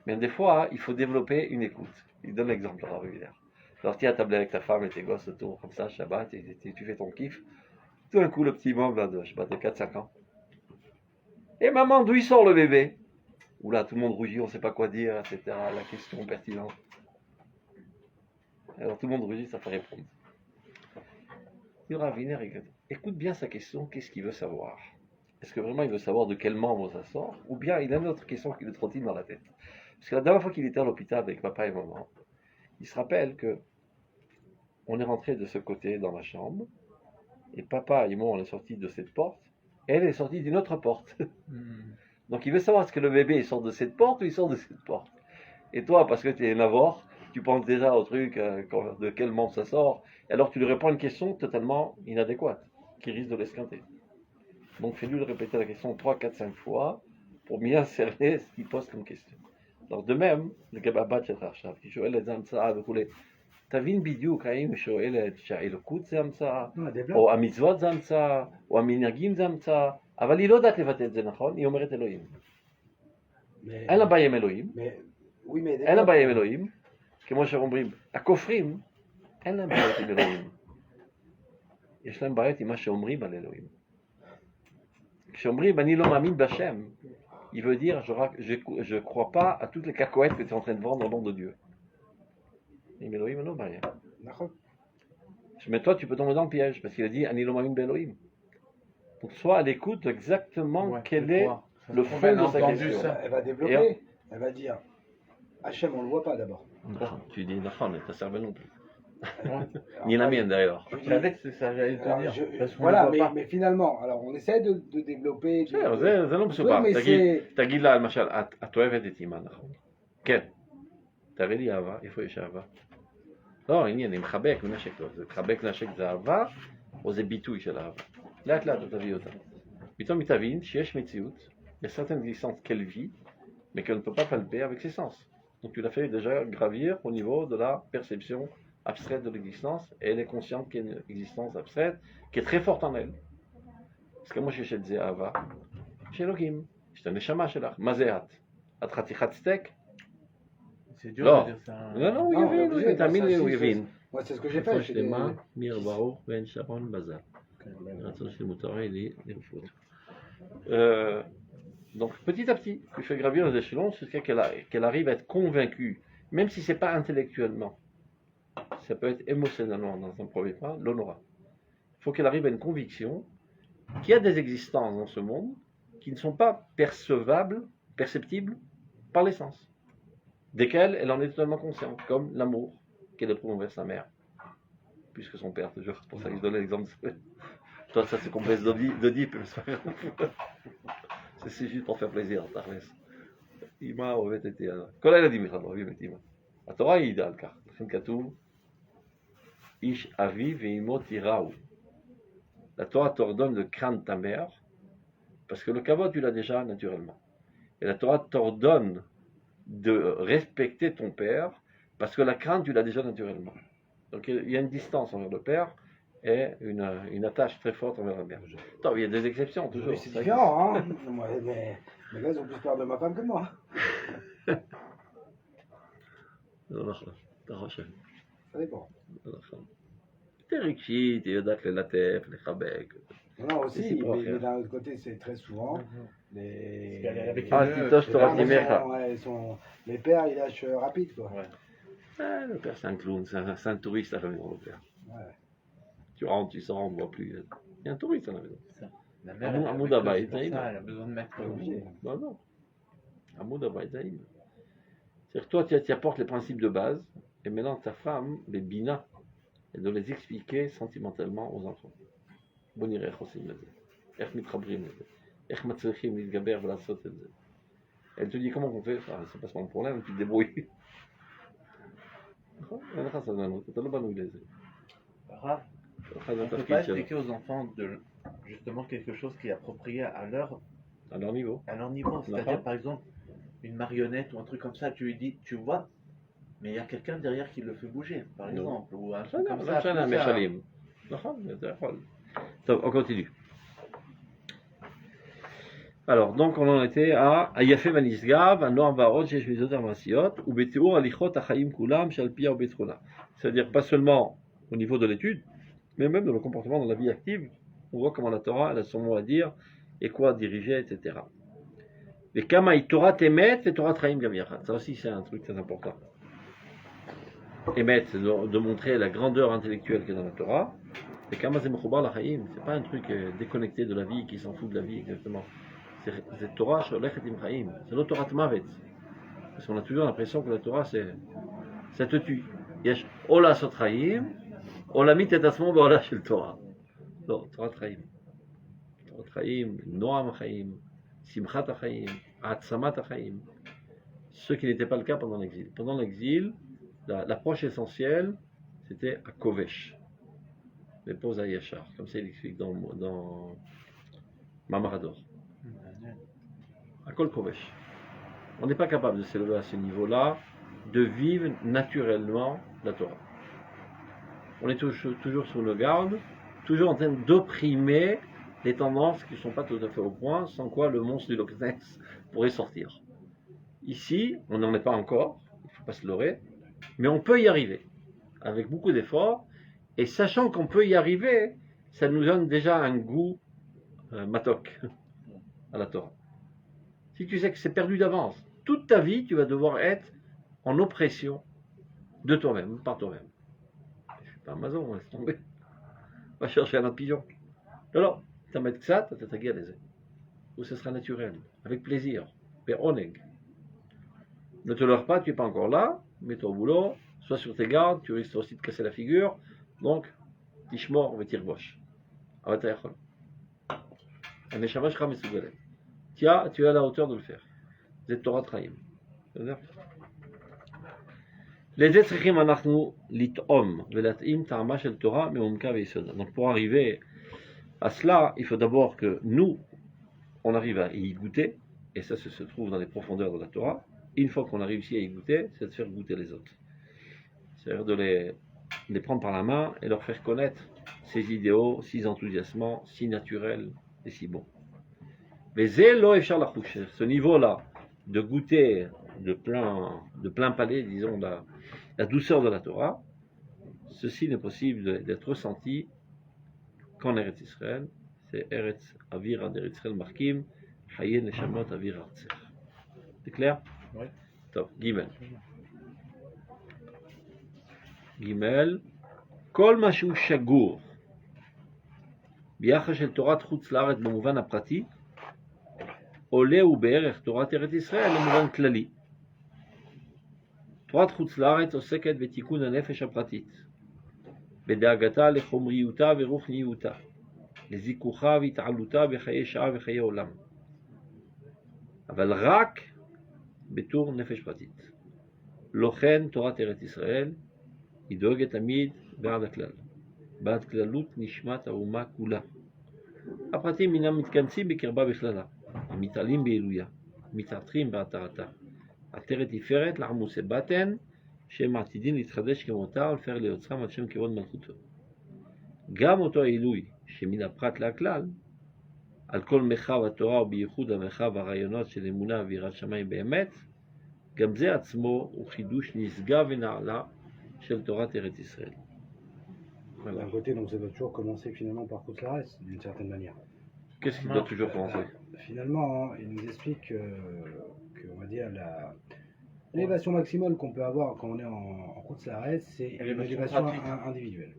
Mais des fois, il faut développer une écoute. Il donne l'exemple, Rav Hiller. Alors tu es à table avec ta femme et tes gosses autour, comme ça, Shabbat, et tu fais ton kiff. Tout d'un coup, le petit membre là, de 4-5 ans. Et maman, d'où il sort le bébé? Oula, tout le monde rougit, on ne sait pas quoi dire, etc. La question pertinente. Alors tout le monde rougit, ça fait répondre. Rav Hiller, écoute bien sa question, qu'est-ce qu'il veut savoir? Est-ce que vraiment il veut savoir de quel membre ça sort? Ou bien il a une autre question qui lui trottine dans la tête? Parce que la dernière fois qu'il était à l'hôpital avec papa et maman, il se rappelle que on est rentré de ce côté dans la chambre, et papa et moi on est sortis de cette porte, et elle est sortie d'une autre porte. Donc il veut savoir est-ce que le bébé il sort de cette porte ou il sort de cette porte. Et toi, parce que tu es navore, tu penses déjà au truc, de quel membre ça sort, et alors tu lui réponds une question totalement inadéquate, qui risque de l'esquinter. Donc fais-lui répéter la question 3, 4, 5 fois, pour bien cerner ce qu'il pose comme question. Alors de même, le Gababat של עכשיו, כי שואל את זה המצאה וכולי, תבין בדיוק האם היא שואלת שהאלוקות זה המצאה, או המצוות זה המצאה, או המנהגים זה המצאה, אבל היא לא יודעת לבטא את זה נכון, היא אומרת אלוהים. אין לה בעיה עם אלוהים, אין לה בעיה עם אלוהים, כמו שאומרים, הכופרים, אין להם בעיות עם אלוהים. יש להם בעיות עם מה שאומרים על אלוהים. כשאומרים אני לא מאמין בשם, il veut dire je ne crois pas à toutes les cacahuètes que tu es en train de vendre au nom de Dieu. Mais Elohim, non, rien. Mais toi, tu peux tomber dans le piège, parce qu'il a dit Ani lo ma'amin be'Elohim. Donc, sois à l'écoute exactement quel est le fond de sa question. Elle va développer, elle va dire Hachem, on ne le voit pas d'abord. Tu dis Nachon, mais ta cervelle non plus. Ni la mienne d'ailleurs. Je savais que c'est ça, j'allais te dire. Voilà, mais finalement, alors on essaie de développer. זה לא מסובך. תגיד לה למשל, את אוהבת את אמא, נכון? כן. תראי לי אהבה, איפה יש אהבה? לא, עניין, אני מחבק ונשק טוב. זה מחבק ונשק זה אהבה, או זה ביטוי של אהבה? לאט לאט אתה תביא אותה. פתאום היא תבין שיש מציאות, il y a certaines existences qu'elle vit, mais qu'elle ne peut pas palper avec ses sens. Donc tu l'as fait déjà gravir au niveau de la perception abstraite de l'existence, et elle est consciente qu'il y a une existence abstraite qui est très forte en elle. Parce que moi, je suis chez Ava, chez Elohim, je un neshama שלך, מה זה את? את חתיכת סטייק? C'est dur לא, de dire ça. לא, הוא Non, יבין, obligé, תאמין ça, לי, si, הוא c'est- יבין. Moi, c'est ce que j'ai רפואה fait. שלמה, מיר ברוך בן שרון בזל. רצון שלמות תורה היא לרפואות. Donc petit à petit, tu fais gravir les échelons jusqu'à qu'elle arrive à être convaincue, même si c'est pas intellectuellement. Ça peut être émotionnellement dans un premier temps, l'honora. Il faut qu'elle arrive à une conviction qu'il y a des existences dans ce monde qui ne sont pas perceptibles par les sens, desquelles elle en est totalement consciente, comme l'amour qu'elle éprouve envers sa mère, puisque son père, toujours, c'est pour ça que je donnais l'exemple. Toi, ça c'est complexe d'Oedipe, mais c'est pas grave. C'est juste pour faire plaisir, תכלס. אמא אוהבת את כל הילדים בכלל אוהבים את אמא. התורה העידה על כך, לכן כתוב איש אביו ואמו תיראו. La Torah t'ordonne de craindre ta mère, parce que le kavod tu l'as déjà naturellement. Et la Torah t'ordonne de respecter ton père, parce que la crainte tu l'as déjà naturellement. Donc il y a une distance envers le père et une attache très forte envers la mère. Attends, il y a des exceptions toujours. Oui, c'est différent, hein. Moi, mes gars, ils ont plus peur de ma femme que de moi. לא נכון, אתה חושב. Ça dépend. לא נכון. t'es רגשית, היא יודעת ללטף, לחבק. Non, aussi, Si, pour mais faire. d'un autre côté, c'est très souvent Parce qu'elle est avec les, Ah, le- Titoche, les t'auras parents dit merde. ouais, les pères, ils lâchent rapide, quoi. Ouais. Ah, le père c'est un clown, c'est un touriste à la maison, le père. Ouais. Tu rentres, tu sors, on ne voit plus. Il y a un touriste à la maison. La mère, Amour- elle est amour avec d'Abba, eux, c'est pour il ça, est elle a besoin de mettre Obligé. Non, non. Amour d'Abba Zaïm. C'est-à-dire que toi, tu apportes les principes de base, et maintenant ta femme, les bina, et de les expliquer sentimentalement aux enfants. בוא נראה איך עושים את זה, איך מתחברים לזה, איך מצליחים להתגבר ולעשות את זה. Elle te dit comment on fait, enfin, c'est pas mon problème, tu te débrouilles. נכון? אין לך סבלנות, אתה לא בנוי לזה. Rav, אחד on ne peut התפקיד pas שלו, expliquer aux enfants de justement quelque chose qui est approprié à leur à leur niveau. niveau. C'est-à-dire, D'accord. par exemple, une marionnette ou un truc comme ça, tu lui dis, tu vois, mais il y a quelqu'un derrière qui le fait bouger, par Non. exemple, ou un Ça, truc comme non, ça. ça, tout ça. משלים. נכון, אתה יכול. טוב, on continue. Alors, donc on en était à היפה והנשגב, הנועם והעוד שיש מידות המעשיות, ובתיאור הליכות החיים כולם שעל פיה ובתכונה. C'est-à-dire pas seulement au niveau de l'étude, mais même dans le comportement dans la vie active, on voit comment la Torah elle a son mot à dire et quoi diriger, etc. Et kama היא תורת אמת ותורת חיים גם יחד. Ça aussi c'est un truc très important. Émet, c'est de montrer la grandeur intellectuelle qu'il y a dans la Torah. Et kama c'est mechoubar l'chaim, c'est pas un truc déconnecté de la vie, qui s'en fout de la vie exactement. C'est Torah שהולכת עם חיים, c'est לא תורת מוות. Parce qu'on a toujours l'impression que la Torah ça te tue. יש או לעשות חיים, או להמית את עצמו בעולה של תורה. לא, תורת חיים. תורת חיים, נועם החיים, שמחת החיים, העצמת החיים. Ce qui n'était pas le cas pendant l'exil. Pendant l'exil, l'approche essentielle, c'était à Kovesh, l'épouse à Yachar, comme ça il explique dans Mamarador. À Kol Kovesh. On n'est pas capable de s'élever à ce niveau-là, de vivre naturellement la Torah. On est toujours sur nos gardes, toujours en train d'opprimer les tendances qui ne sont pas tout à fait au point, sans quoi le monstre du Loch Ness pourrait sortir. Ici, on n'en est pas encore, il ne faut pas se leurrer, mais on peut y arriver, avec beaucoup d'efforts, et sachant qu'on peut y arriver, ça nous donne déjà un goût matok à la Torah. Si tu sais que c'est perdu d'avance, toute ta vie, tu vas devoir être en oppression de toi-même, par toi-même. Je ne suis pas Amazon, laisse tomber. Va chercher un autre pigeon. Alors, tu vas mettre ça, tu vas te où ce sera naturel, avec plaisir, oneg. Ne te leurre pas, tu n'es pas encore là, mets-toi au boulot, sois sur tes gardes, tu risques aussi de casser la figure, donc, tishmor vetirbosh. Avatayachol. Un échamash cham mesougalet. Tu es à la hauteur de le faire. C'est Torah Traim. Les etzrichim anachnu lit'om velat'im ta'ama shel Torah me'umka ve'yesod. Donc pour arriver à cela, il faut d'abord que nous, on arrive à y goûter, et ça se trouve dans les profondeurs de la Torah. Une fois qu'on a réussi à y goûter, c'est de faire goûter les autres. C'est-à-dire les prendre par la main et leur faire connaître ces idéaux si enthousiasmants, si naturels et si bons. Mais ce niveau-là, de goûter de plein palais, disons, la douceur de la Torah, ceci n'est possible d'être ressenti qu'en Eretz Israël. C'est Eretz Avira d'Eretz Israël Markim, Haye Neshamot Avira Artser. C'est clair? Oui. Top, Gimel. Gimel, כל מה שהוא שגור ביחס של תורת חוץ לארץ במובן הפרטי, עולה הוא בערך תורת ארץ ישראל למובן כללי. תורת חוץ לארץ עוסקת בתיקון הנפש הפרטית, בדאגתה לחומריותה ורוחניותה, לזיכוכה והתעלותה בחיי שעה וחיי עולם. אבל רק בתור נפש פרטית. לא כן תורת ארץ ישראל היא דואגת תמיד בעד הכלל, בעד כללות נשמת האומה כולה. הפרטים אינם מתכנסים בקרבה בכללה, הם מתעלים בעילויה, מתעטרים בהתרתה. עטרת תפארת לעמוסי בטן, שהם עתידים להתחדש כמותה ולפאר ליוצרם על שם כבוד מלכותו. גם אותו העילוי שמן הפרט להכלל, על כל מרחב התורה ובייחוד המרחב הרעיונות של אמונה ויראת שמיים באמת, גם זה עצמו הוא חידוש נשגב ונעלה של תורת ארץ ישראל. D'un côté, donc ça doit toujours commencer finalement par Koutlares, d'une certaine manière. Qu'est-ce qui doit toujours commencer? Finalement, il nous explique que on va dire l'élévation maximale qu'on peut avoir quand on est en Koutlares, c'est une élévation individuelle.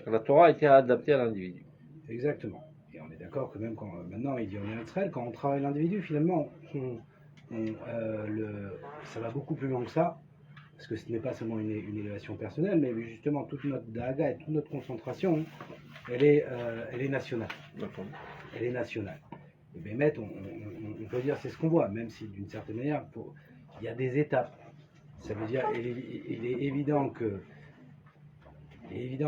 La Torah a été adaptée à l'individu. Exactement. Et on est d'accord que même quand maintenant il dit en Israël, quand on travaille l'individu, finalement, ça va beaucoup plus loin que ça. Parce que ce n'est pas seulement une élévation personnelle, mais justement toute notre daga et toute notre concentration, elle est nationale. Elle est nationale. Et Bémet, on peut dire c'est ce qu'on voit, même si d'une certaine manière, il y a des étapes. Ça veut dire il est évident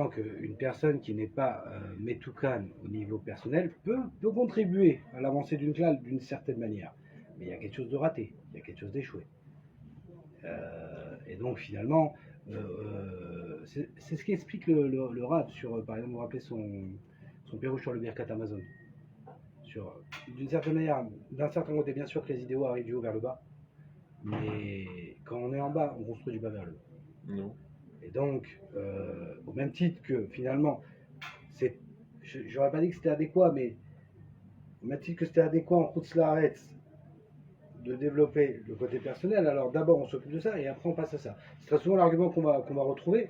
qu'une personne qui n'est pas metoukan au niveau personnel peut contribuer à l'avancée d'une classe d'une certaine manière. Mais il y a quelque chose de raté, il y a quelque chose d'échoué. Et donc finalement, c'est ce qui explique le Rav sur, par exemple, vous rappelez son pérouge sur le Birkat Amazon. D'une certaine manière, d'un certain côté, bien sûr que les idéaux arrivent du haut vers le bas, mais quand on est en bas, on construit du bas vers le haut. Non. Et donc, au même titre que finalement, j'aurais pas dit que c'était adéquat, mais au même titre que c'était adéquat en Koutz Laaretz de développer le côté personnel, alors d'abord on s'occupe de ça et après on passe à ça. C'est très souvent l'argument qu'on va retrouver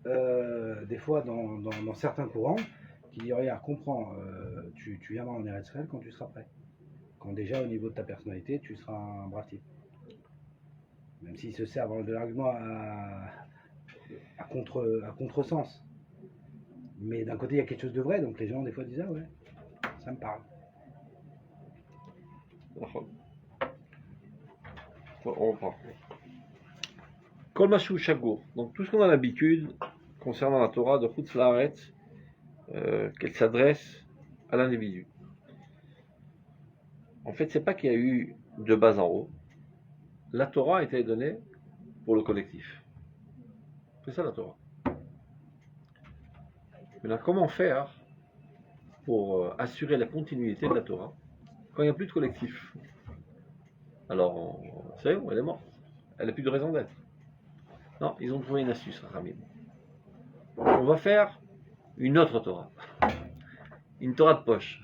des fois dans certains courants qui disent regarde, comprends, tu viendras en Eretz Israël quand tu seras prêt. Quand déjà au niveau de ta personnalité, tu seras un brave type. Même s'ils se servent de l'argument à contresens. Mais d'un côté il y a quelque chose de vrai, donc les gens des fois disent ah ouais, ça me parle. On reprend. Kol Mashu Shagour. Donc tout ce qu'on a l'habitude concernant la Torah de Chutz Laaretz, qu'elle s'adresse à l'individu. En fait, c'est pas qu'il y a eu de bas en haut. La Torah a été donnée pour le collectif. C'est ça la Torah. Maintenant, comment faire pour assurer la continuité de la Torah quand il n'y a plus de collectif? Alors, c'est où? Elle est morte. Elle n'a plus de raison d'être. Non, ils ont trouvé une astuce, Ramim. On va faire une autre Torah. Une Torah de poche.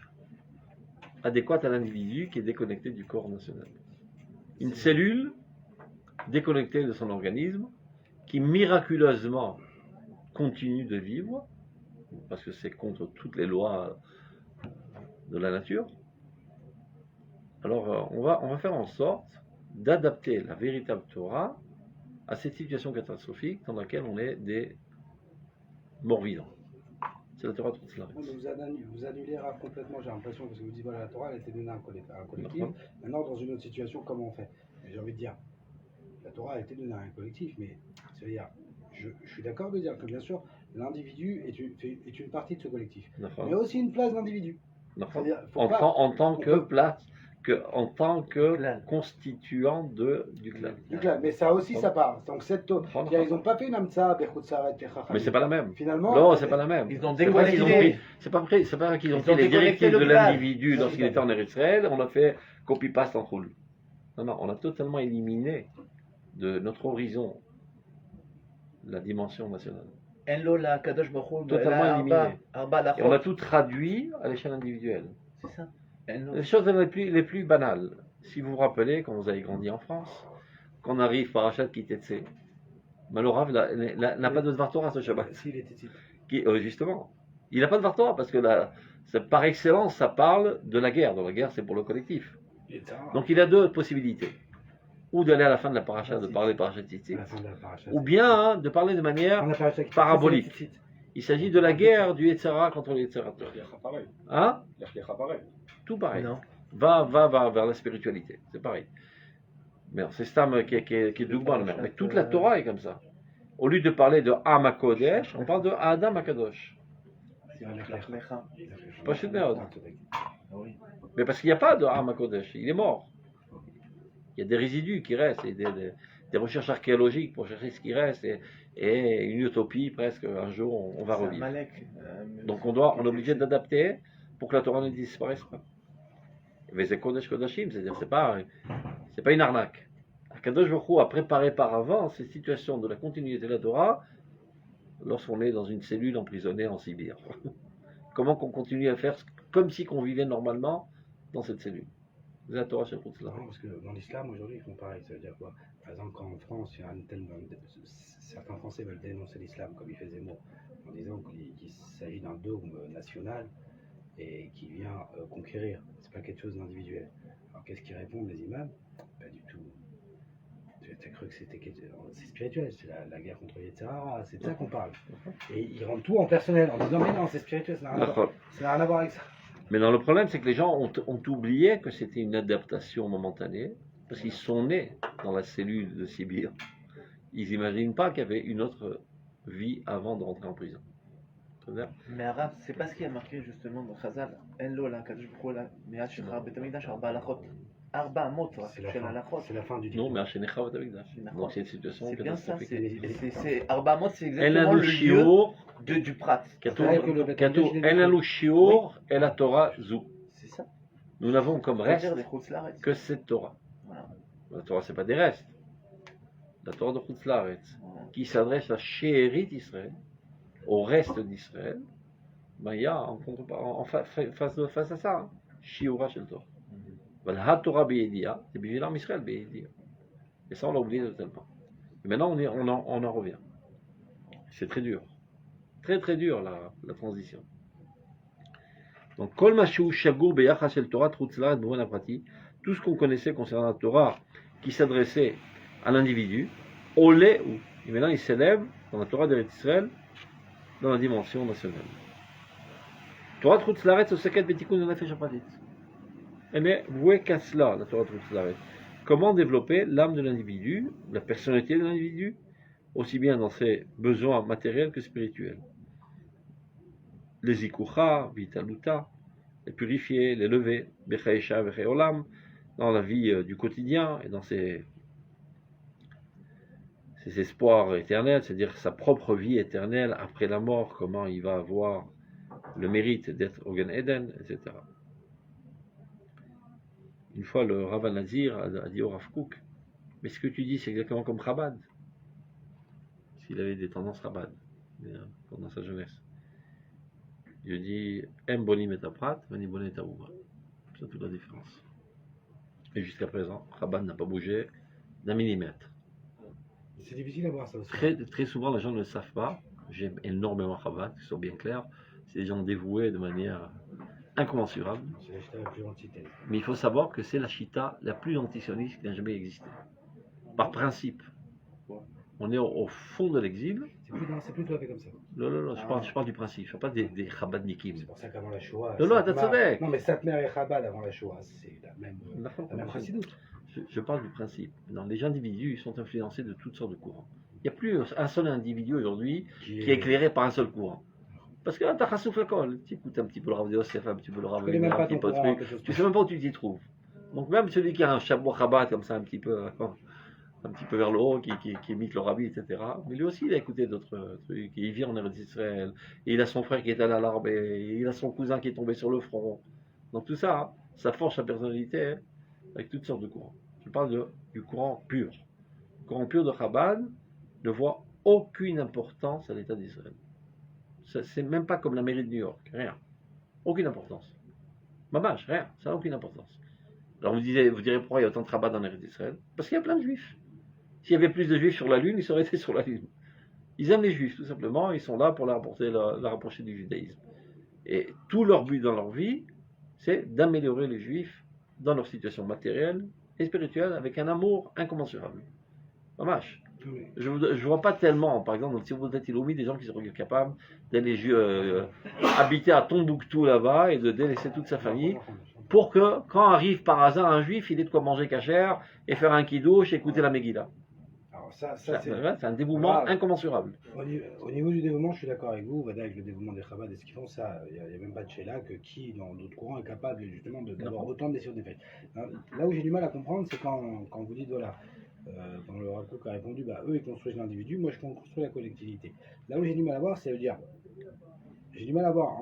Adéquate à l'individu qui est déconnecté du corps national. Une cellule déconnectée de son organisme qui miraculeusement continue de vivre, parce que c'est contre toutes les lois de la nature. Alors, on va faire en sorte d'adapter la véritable Torah à cette situation catastrophique dans laquelle on est des morts vivants. C'est la Torah de Chutz Laaretz. Vous annulez complètement, j'ai l'impression, parce que vous dites voilà, la Torah elle a été donnée à un collectif. Maintenant, dans une autre situation, comment on fait? J'ai envie de dire, la Torah a été donnée à un collectif, mais c'est-à-dire, je suis d'accord de dire que bien sûr, l'individu est une partie de ce collectif. Mais aussi une place d'individu. En tant en tant que Clan. constituant du clan. Du clan. Mais ça aussi, ça part. Donc, Prendre. ils n'ont pas fait une Amtsa, Mais c'est pas la même. Finalement, Non, c'est pas la même. Ils ont C'est pas qu'ils ont déconnecté. pris- c'est pas qu'ils ont Ils pris ont les déconnecté directives le de clan. l'individu lorsqu'il était en Eretz Israël, on a fait copy-paste en roule. Non, on a totalement éliminé de notre horizon la dimension nationale. אין לו לקדוש ברוך הוא Totalement אלא éliminé. ארבע Et on a הלכות. tout traduit à l'échelle individuelle. C'est ça. אין לו. Les choses les plus banales. Si vous vous rappelez, quand vous avez grandi en France, qu'on arrive par Achat Kitetse, Malorav n'a pas de Dvar Torah ce Shabbat. S'il était type. Justement, il n'a pas de Dvar Torah parce que par excellence, ça parle de la guerre. Donc la guerre, c'est pour le collectif. Donc il a deux possibilités. Ou d'aller à la fin de la paracha, de parler parachat tzitzit, ou bien de parler de manière parabolique. Il s'agit de la guerre du Yetzara contre le Yetzara. Hein? Tout pareil. Non. Va vers la spiritualité. C'est pareil. Mais c'est Stam qui est Dougma, le maire. Mais toute la Torah est comme ça. Au lieu de parler de Am HaKodesh, on parle de Adam HaKadosh. Pas chez Meod. Mais parce qu'il n'y a pas de Am HaKodesh, il est mort. Il y a des résidus qui restent, et des recherches archéologiques pour chercher ce qui reste, et une utopie presque, un jour on va revivre. Donc on est obligé d'adapter pour que la Torah ne disparaisse pas. Mais c'est Kodesh Kodashim, c'est-à-dire c'est pas une arnaque. Kadosh Baruch Hu a préparé par avant ces situations de la continuité de la Torah lorsqu'on est dans une cellule emprisonnée en Sibire. Comment qu'on continue à faire comme si qu'on vivait normalement dans cette cellule. C'est la Torah sur tout cela. Non, parce que dans l'islam aujourd'hui, ils font pareil. Ça veut dire quoi? Par exemple, quand en France, il y a certains Français veulent dénoncer l'islam, comme il fait Zemmour, en disant qu'il s'agit d'un dogme national et qui vient conquérir. C'est pas quelque chose d'individuel. Alors qu'est-ce qu'ils répondent les imams? Pas du tout. Tu as cru que c'est spirituel, c'est la guerre contre Yetzirah, c'est de ça qu'on parle. Et ils rendent tout en personnel en disant mais non, c'est spirituel, ça n'a rien à voir avec ça. Mais non, le problème, c'est que les gens ont oublié que c'était une adaptation momentanée, parce qu'ils sont nés dans la cellule de Sibir. Ils n'imaginent pas qu'il y avait une autre vie avant de rentrer en prison. Mais Arabe, c'est pas ce qui a marqué justement dans Chazal. En lo la kadosh baruch hu la mi'at shechar bet hamikdash arba halachot. Arba amot shel halachot. C'est la fin du Non, mais à Shenecha ou Tabigdash. Donc c'est une situation C'est bien ça. catastrophique. C'est Arba amot, c'est En exactement לנו le lieu שיעור, du prat. כתוב, אין לנו שיעור, אלא תורה זו. C'est ça. Nous n'avons comme reste C'est-à-dire des chutz laaretz. que cette Torah. Voilà. La Torah, c'est pas des restes. La Torah de Chutz Laaretz, qui s'adresse à She'erit Israël, au reste d'Israël, ben, il y a face à ça, Shiura Shel Torah. La Torah Be'edia, c'est Bivilam Israël Be'edia. Et ça, on l'a oublié totalement. Et maintenant, on en revient. C'est très dur. Très très dur la transition. Donc, Kol Mashu Shagur Be'yachas Shel Torah Chutz Laaretz B'moen Aprati, tout ce qu'on connaissait concernant la Torah qui s'adressait à l'individu, Olé ou. Et maintenant, il s'élève dans la Torah d'Eretz Israël dans la dimension nationale. Torah Chutz Laaretz Oseket Betikun Nefesh Hapratit. Elle n'est vouée qu'à cela, la Torah Chutz Laaretz. Comment développer l'âme de l'individu, la personnalité de l'individu, aussi bien dans ses besoins matériels que spirituels. Les zikucha, vitaluta, les purifier, les lever, bechaesha, bechaolam, dans la vie du quotidien et dans ses espoirs éternels, c'est-à-dire sa propre vie éternelle après la mort, comment il va avoir le mérite d'être au Gan Eden, etc. Une fois, le Rav Nazir a dit au Rav Kook, mais ce que tu dis, c'est exactement comme Chabad. S'il avait des tendances Chabad pendant sa jeunesse. Je dis, Em bonim et aprat, mani bonim et aouva. C'est toute la différence. Et jusqu'à présent, Chabad n'a pas bougé d'un millimètre. C'est difficile à voir ça aussi. Très souvent, les gens ne le savent pas. J'aime énormément Chabad, qu'ils soient bien clairs. C'est des gens dévoués de manière incommensurable. C'est la chita la plus anti-thèse. Mais il faut savoir que c'est la chita la plus antisioniste qui n'a jamais existé. Par principe. On est au fond de l'exil. C'est plus tout à fait comme ça. Non, je parle du principe. Je ne parle pas des Chabadnikim. C'est pour ça qu'avant la Shoah. Non, t'as savais. Non, mais Satmer et Chabad avant la Shoah, c'est la même chassidoute. Je parle du principe. Non, les individus ils sont influencés de toutes sortes de courants. Il n'y a plus un seul individu aujourd'hui qui est éclairé par un seul courant. Parce que tu écoutes un petit peu le Rav de Yosef, un petit peu le Rav de un petit peu le truc. Tu ne sais même pas où tu t'y trouves. Donc même celui qui a un chapeau Chabad comme ça un petit peu vers le haut, qui imite le rabbi, etc. Mais lui aussi, il a écouté d'autres trucs. Il vit en Eretz Israël. Et il a son frère qui est allé à l'arbre. Et il a son cousin qui est tombé sur le front. Donc tout ça, ça forge sa personnalité hein, avec toutes sortes de courants. Je parle du courant pur. Le courant pur de Chabad ne voit aucune importance à l'État d'Israël. C'est même pas comme la mairie de New York. Rien. Aucune importance. Mamage, rien. Ça n'a aucune importance. Alors vous direz pourquoi il y a autant de Chabad en Eretz Israël? Parce qu'il y a plein de juifs. S'il y avait plus de juifs sur la Lune, ils seraient restés sur la Lune. Ils aiment les juifs, tout simplement. Ils sont là pour la rapprocher du judaïsme. Et tout leur but dans leur vie, c'est d'améliorer les juifs dans leur situation matérielle et spirituelle avec un amour incommensurable. Mamash. Je ne vois pas tellement, par exemple, si vous êtes Iloumi, des gens qui seraient capables d'aller habiter à Tombouctou là-bas et de délaisser toute sa famille pour que, quand arrive par hasard un juif, il ait de quoi manger cachère et faire un kidouche et écouter la Megillah. Alors c'est un dévouement incommensurable. Au niveau du dévouement, je suis d'accord avec vous. Avec le dévouement des Chabad et ce qu'ils font, ça, il n'y a même pas de Sheila que qui, dans d'autres courants, est capable justement d'avoir autant de blessures des faits. Là où j'ai du mal à comprendre, c'est quand vous dites, voilà, quand le Rav Kook a répondu, bah, eux ils construisent l'individu, moi je construis la collectivité. Là où j'ai du mal à voir, c'est de dire, j'ai du mal à voir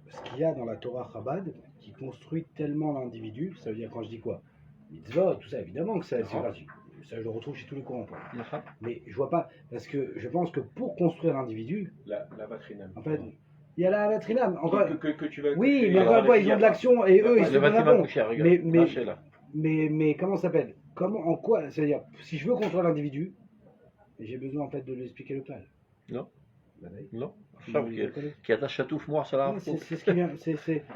ce qu'il y a dans la Torah Chabad qui construit tellement l'individu. Ça veut dire, quand je dis quoi, mitzvot, tout ça, évidemment que c'est gratuit. Ça, je le retrouve chez tous les courants. Mais je vois pas, parce que je pense que pour construire l'individu, la vatrinam. En fait, il y a la vatrinam. Que tu vas. Oui, mais encore une fois, ils ont de l'action et eux, ils sont en avant. Mais comment ça s'appelle? En quoi? C'est-à-dire, si je veux construire l'individu, j'ai besoin en fait de lui expliquer le plan. Non. Bah, non. Qui attache chatouf moi, ça là. C'est ce qui vient.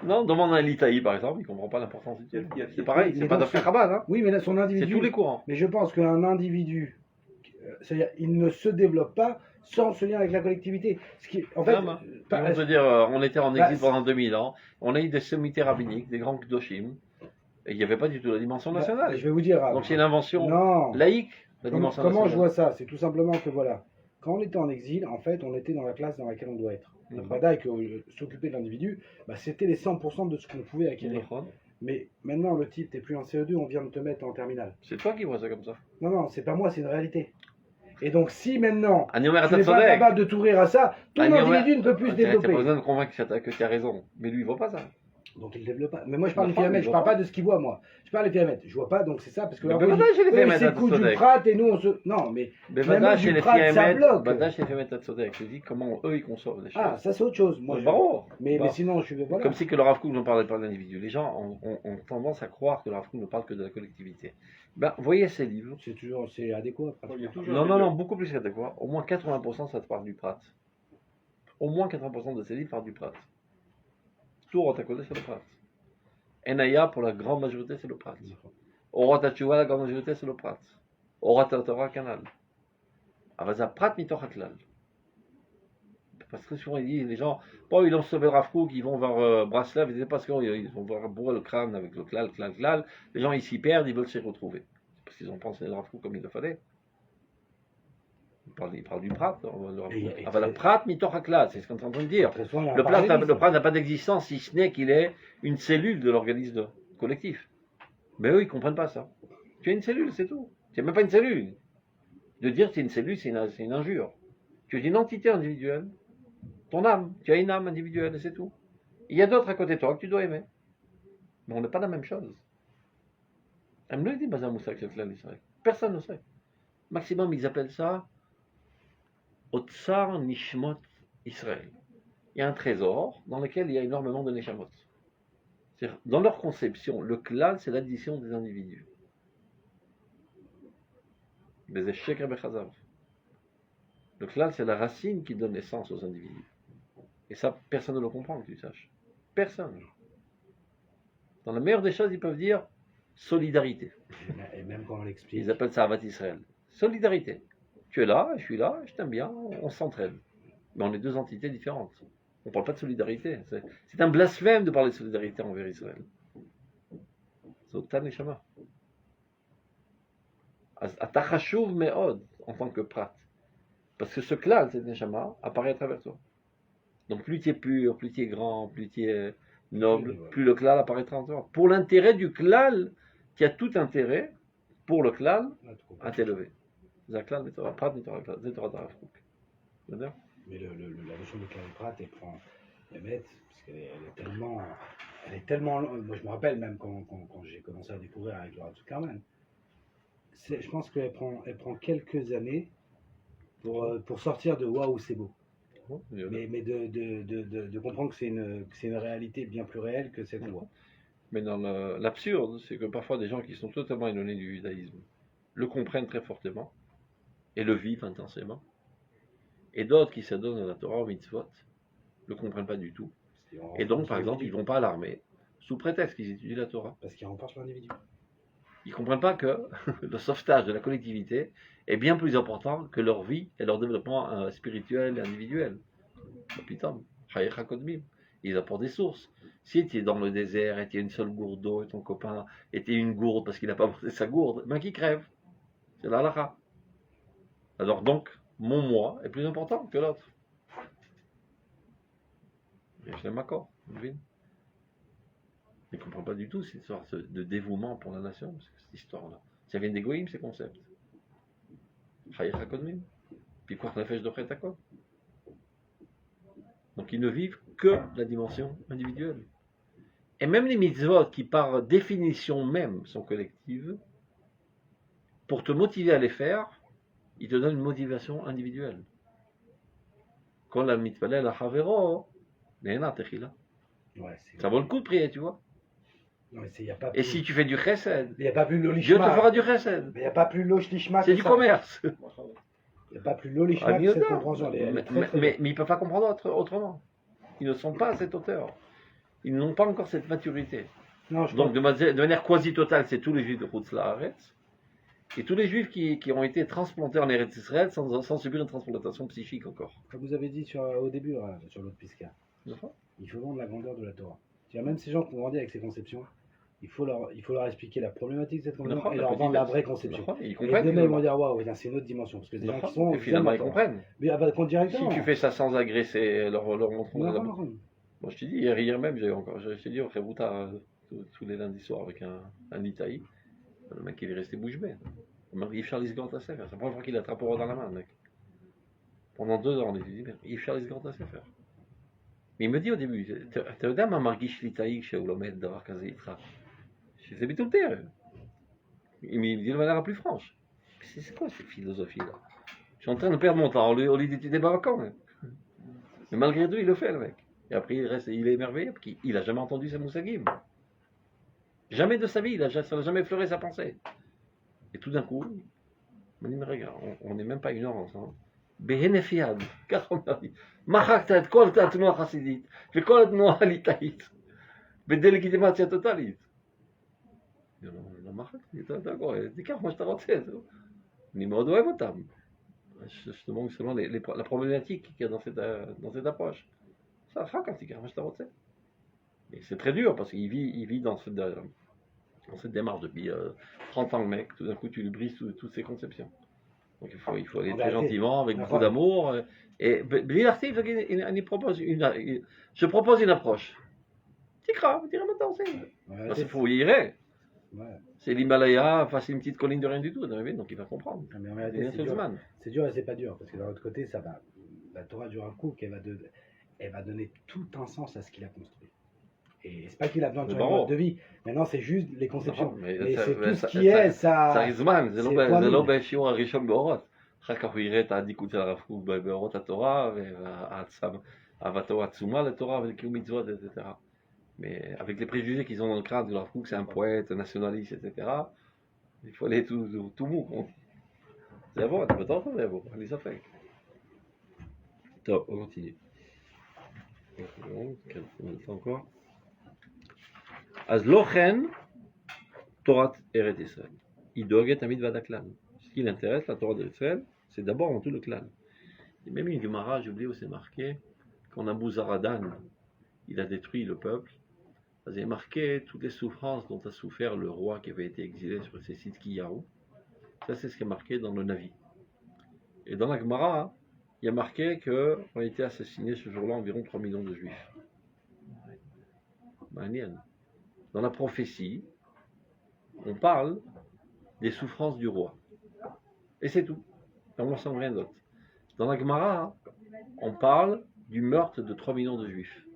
Non, demande à un Litaï par exemple, il ne comprend pas l'importance du Dieu. C'est pareil, c'est pas d'après Chabad. Hein. Oui, mais là, son individu. C'est tous les courants. Mais je pense qu'un individu, c'est-à-dire, il ne se développe pas sans ce lien avec la collectivité. Ce qui, en fait, on peut dire, on était en exil pendant 2000 ans, on a eu des sommités rabbiniques, des grands Kedoshim, et il n'y avait pas du tout la dimension nationale. Je vais vous dire. Donc c'est une invention laïque, la dimension nationale. Comment je vois ça? C'est tout simplement que voilà. Quand on était en exil, en fait, on était dans la classe dans laquelle on doit être. Donc, s'occuper de l'individu, c'était les 100% de ce qu'on pouvait acquérir. Mais maintenant, le type, t'es plus en CE2, on vient de te mettre en terminale. C'est toi qui vois ça comme ça. Non, c'est pas moi, c'est une réalité. Et donc, si maintenant, tu n'es pas capable de t'ouvrir à ça, ton individu ne peut plus se développer. Tu n'as pas besoin de convaincre que tu as raison. Mais lui, il voit pas ça. Donc il ne développe pas. Mais moi je parle des Fiamet, je parle pas de ce qu'il voit moi. Je parle des Fiamet. Je vois pas, donc c'est ça, parce que ils s'écoutent du Prat et nous on se. Non, mais Badash et les Prat, ça bloque. Badash et les Fiamet à Tzodek. Je dis comment eux ils consomment les choses. Ah, ça c'est autre chose. Moi, mais sinon je suis. Voilà. Comme si que le Rav Kook ne parlait pas de l'individu. Les gens ont tendance à croire que le Rav Kook ne parle que de la collectivité. Voyez ces livres. C'est adéquat. Non, beaucoup plus adéquat. Au moins 80% ça te parle du Prat. Au moins 80% de ces livres parlent du Prat. Tout à côté c'est le Prat. Enaya, pour la grande majorité, c'est le Prat. Orat HaTshuva, la grande majorité, c'est le Prat. Orat HaTorah, Canal. Avaza Prat mitoch haklal. Parce que souvent, les gens, ils ont sauvé le Rav Kook, ils vont vers Braslav, ils disent parce qu'ils vont voir bourrer le crâne avec le klal. Les gens, ils s'y perdent, ils veulent s'y retrouver. Parce qu'ils ont pensé le Rav Kook comme il le fallait. Il parle du Prat. Le Prat mitoch haklal, c'est ce qu'on est en train de dire. Le Prat n'a pas d'existence si ce n'est qu'il est une cellule de l'organisme collectif. Mais eux, ils ne comprennent pas ça. Tu as une cellule, c'est tout. Tu n'as même pas une cellule. De dire que c'est une cellule, c'est une injure. Tu es une entité individuelle. Ton âme, tu as une âme individuelle, et c'est tout. Il y a d'autres à côté de toi que tu dois aimer. Mais on n'est pas la même chose. Personne ne sait. Maximum, ils appellent ça Otsar Nishmot Israël. Il y a un trésor dans lequel il y a énormément de Neshamot. Dans leur conception, le klal, c'est l'addition des individus. Le klal, c'est la racine qui donne naissance aux individus. Et ça, personne ne le comprend, que tu saches. Personne. Dans la meilleure des choses, ils peuvent dire solidarité. Et même quand on l'explique. Ils appellent ça Avat Israël. Solidarité. Tu es là, je suis là, je t'aime bien, on s'entraide. Mais on est deux entités différentes. On ne parle pas de solidarité. C'est un blasphème de parler de solidarité envers Israël. C'est Otan Neshama. Atachashuv me'od, en tant que prat. Parce que ce klal, cette Neshama, apparaît à travers toi. Donc plus tu es pur, plus tu es grand, plus tu es noble, plus le klal apparaîtra en toi. Pour l'intérêt du klal, qui a tout intérêt, pour le klal, à t'élever. C'est un klal, pas de Torah, c'est Torah d'Araf Kook. C'est-à-dire? Mais la notion de klal prat, elle prend la bête, parce qu'elle est tellement, moi je me rappelle même quand j'ai commencé à découvrir avec le Rav Zuckerman, je pense qu'elle prend quelques années pour sortir de waouh c'est beau. Mais de comprendre que c'est une réalité bien plus réelle que cette loi. Mais dans l'absurde, c'est que parfois des gens qui sont totalement éloignés du judaïsme le comprennent très fortement et le vivent intensément. Et d'autres qui s'adonnent à la Torah, au mitzvot, ne le comprennent pas du tout. Et donc, par exemple, ils ne vont pas à l'armée, sous prétexte qu'ils étudient la Torah. Parce qu'ils remportent l'individu. Ils ne comprennent pas que le sauvetage de la collectivité est bien plus important que leur vie et leur développement spirituel et individuel. Putain, ils apportent des sources. Si tu es dans le désert et tu as une seule gourde d'eau et ton copain était une gourde parce qu'il n'a pas porté sa gourde, ben qui crève. C'est la halakha. Alors donc, mon moi est plus important que l'autre. Et je l'aime d'accord. Ils ne comprennent pas du tout cette histoire de dévouement pour la nation, cette histoire-là. Ça vient d'égoïsme, ces concepts. Puis quoi la fèche de Prétakon. Donc ils ne vivent que la dimension individuelle. Et même les mitzvot qui par définition même sont collectives, pour te motiver à les faire, ils te donnent une motivation individuelle. Quand la mitpalel la chavero, ça vaut le coup de prier, tu vois. Non, y a pas et si tu fais du chesed, Dieu te fera du chesed. Mais il n'y a pas plus l'olishma. C'est du commerce. Il n'y a pas plus l'olishma que cette compréhension. Mais ils ne peuvent pas comprendre autrement. Ils ne sont pas à cette hauteur. Ils n'ont pas encore cette maturité. Non, donc de manière quasi totale, c'est tous les juifs de Chutz La'aretz et tous les juifs qui ont été transplantés en Eretz Israël sans subir une transplantation psychique encore. Comme vous avez dit au début, sur l'autre Pisca, il faut vendre la grandeur de la Torah. Même ces gens qui ont grandi avec ces conceptions, il faut leur expliquer la problématique de cette conception et leur vendre la vraie conception. Ils comprennent. Et demain, ils vont dire waouh, c'est une autre dimension. Parce que des gens qui sont. Et finalement, ils comprennent. Mais si tu fais ça sans agresser, leur montrant. Moi, je te dis, hier même, je t'ai dit, on fait Routa tous les lundis soirs avec un Itaï. Le mec, il est resté bouche bée. Yves Charles Gant à Sefer. C'est la première fois qu'il attrape au dans la main, le mec. Pendant 2 ans, on étudie. Yves Charles Gant à Sefer. Mais il me dit au début, tu יודע מה מרגיש ליטאי כשהוא לומד דבר כזה איתך? שזה ביטול תרא. Il me dit de manière la plus franche. C'est quoi cette philosophie-là? Je suis en train de perdre mon temps au lieu d'étudier Barakan. Mais malgré tout, il le fait, le mec. Et après, il est émerveillé, parce qu'il n'a jamais entendu ces moussagim. Jamais de sa vie, ça n'a jamais effleuré sa pensée. Et tout d'un coup, il me dit, mais regarde, on n'est même pas 1 heure ensemble. בהינף יד, כך אומר לי, מחקת את כל התנועה החסידית וכל התנועה הליטאית בדה-לגיטימציה טוטלית. לא מחקתי, תיקח מה שאתה רוצה, אני מאוד אוהב אותם. Je te montre seulement la problématique qu'il y a dans cette approche. Ça, תיקח מה שאתה רוצה. Et c'est très dur parce qu'il vit dans cette démarche depuis 30 ans, le mec. Tout d'un coup, tu lui brises toutes ses conceptions. Donc il faut aller très gentiment, avec beaucoup d'amour. Et je propose une approche. Tikra, dirais maintenant, c'est fou, il irait. C'est l'Himalaya face à une petite colline de rien du tout, donc il va comprendre. Mais en réalité, c'est dur et c'est pas dur, parce que d'un autre côté, la Torah du Rav Kook, elle va donner tout un sens à ce qu'il a construit. Et c'est pas qu'il a besoin de changer de mode de vie. Maintenant, c'est juste les conceptions. Mais c'est tout ce qui est, ça... זה לא בשיעור הראשון באורות. אחר כך הוא יראה את העדיקות של הרב קוק באורות התורה, והאהבתו העצומה לתורה ולקיום מצוות, etc. Mais avec les préjugés qu'ils ont dans le crâne de Rav Kook, c'est un poète, un nationaliste, etc. Il faut aller tout mou. זה יבוא, אתה בטוח שזה יבוא, אין לי ספק. טוב, on continue. encore. אז לא כן תורת ארץ ישראל. היא דואגת תמיד ועד הכלל. Ce qui l'intéresse, la Torah d'Israël, c'est d'abord avant tout le clan. Il y a même une Gemara, j'ai oublié où c'est marqué, quand Abu Zaradan, il a détruit le peuple, il y a marqué toutes les souffrances dont a souffert le roi qui avait été exilé sur ces sites Kiyahu. Ça, c'est ce qui est marqué dans le Navi. Et dans la Gemara, il y a marqué qu'on a été assassinés ce jour-là environ 3 millions de juifs. Dans la prophétie, on parle des souffrances du roi. Et c'est tout. On ne sent rien d'autre. Dans la Gemara, on parle du meurtre de 3 millions de juifs.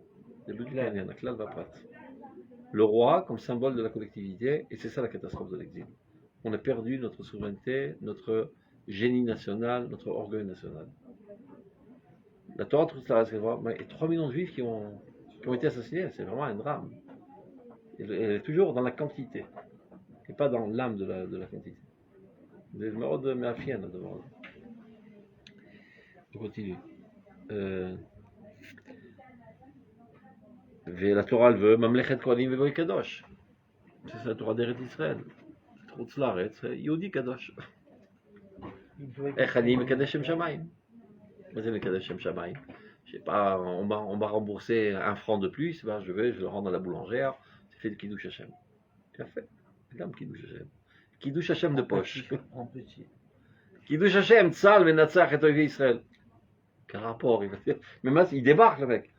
Le roi comme symbole de la collectivité, et c'est ça la catastrophe de l'exil. On a perdu notre souveraineté, notre génie national, notre orgueil national. La Torah, et 3 millions de juifs qui ont été assassinés, c'est vraiment un drame. Elle est toujours dans la quantité, et pas dans l'âme de la quantité. Des morts de Méafienne, on continue. La Torah, elle veut Mamlechet Kohanim Vevoy Kadosh. C'est la Torah d'Eretz Israël. Chutz Laaretz, Yehudi Kadosh. Ech ani mekadesh Shem Shamayim. Vas-y, mekadesh Shem Shamayim. Je sais pas, on m'a remboursé 1 franc de plus, ben je le rends à la boulangère, c'est fait de Kiddush Hashem. Bien fait. Dame Kiddush Hashem. Kiddush Hashem de poche. En petit. Kiddush Hashem, Tzal, Venatzach et Oivé Israël. Quel rapport il va dire. Mais maintenant, il débarque le mec.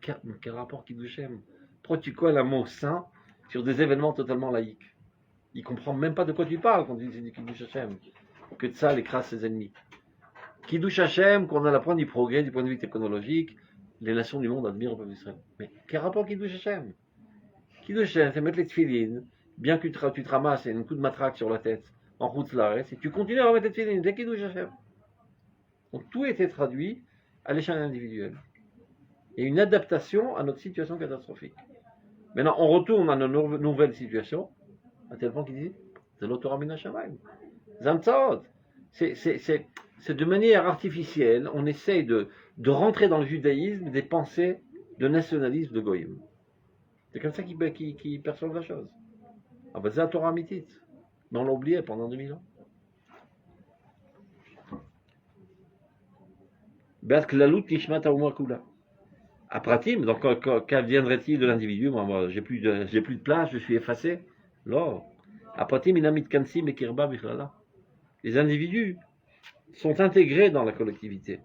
Quel rapport Kiddush Hashem. Pourquoi tu colles un mot saint sur des événements totalement laïques? Il comprend même pas de quoi tu parles quand tu dis Kiddush Hashem. Que Tzal écrase ses ennemis. Kiddush Hashem, qu'on a la pointe du progrès, du point de vue technologique, les nations du monde admirent le peuple d'Israël. Mais quel rapport Kiddush Hashem? Kiddush Hashem, c'est mettre les tefilines, bien que tu te ramasses un coup de matraque sur la tête, en route l'arrêt, et tu continues à remettre les tefilines, c'est Kiddush Hashem. Donc tout a été traduit à l'échelle individuelle. Et une adaptation à notre situation catastrophique. Maintenant, on retourne à nos nouvelles situations, à tel point qu'il dit, c'est l'Torah min hashamayim. Zamtsaot. C'est de manière artificielle, on essaye de rentrer dans le judaïsme des pensées de nationalisme de Goïm. C'est comme ça qu'ils perçoivent la chose. Ah ben c'est la Torah mitit. Mais on l'a oublié pendant 2000 ans. À pratim, donc qu'adviendrait-il de l'individu? Moi, j'ai plus de place, je suis effacé. Non. À pratim, inamit kansim et kirba bichlala. Les individus sont intégrés dans la collectivité.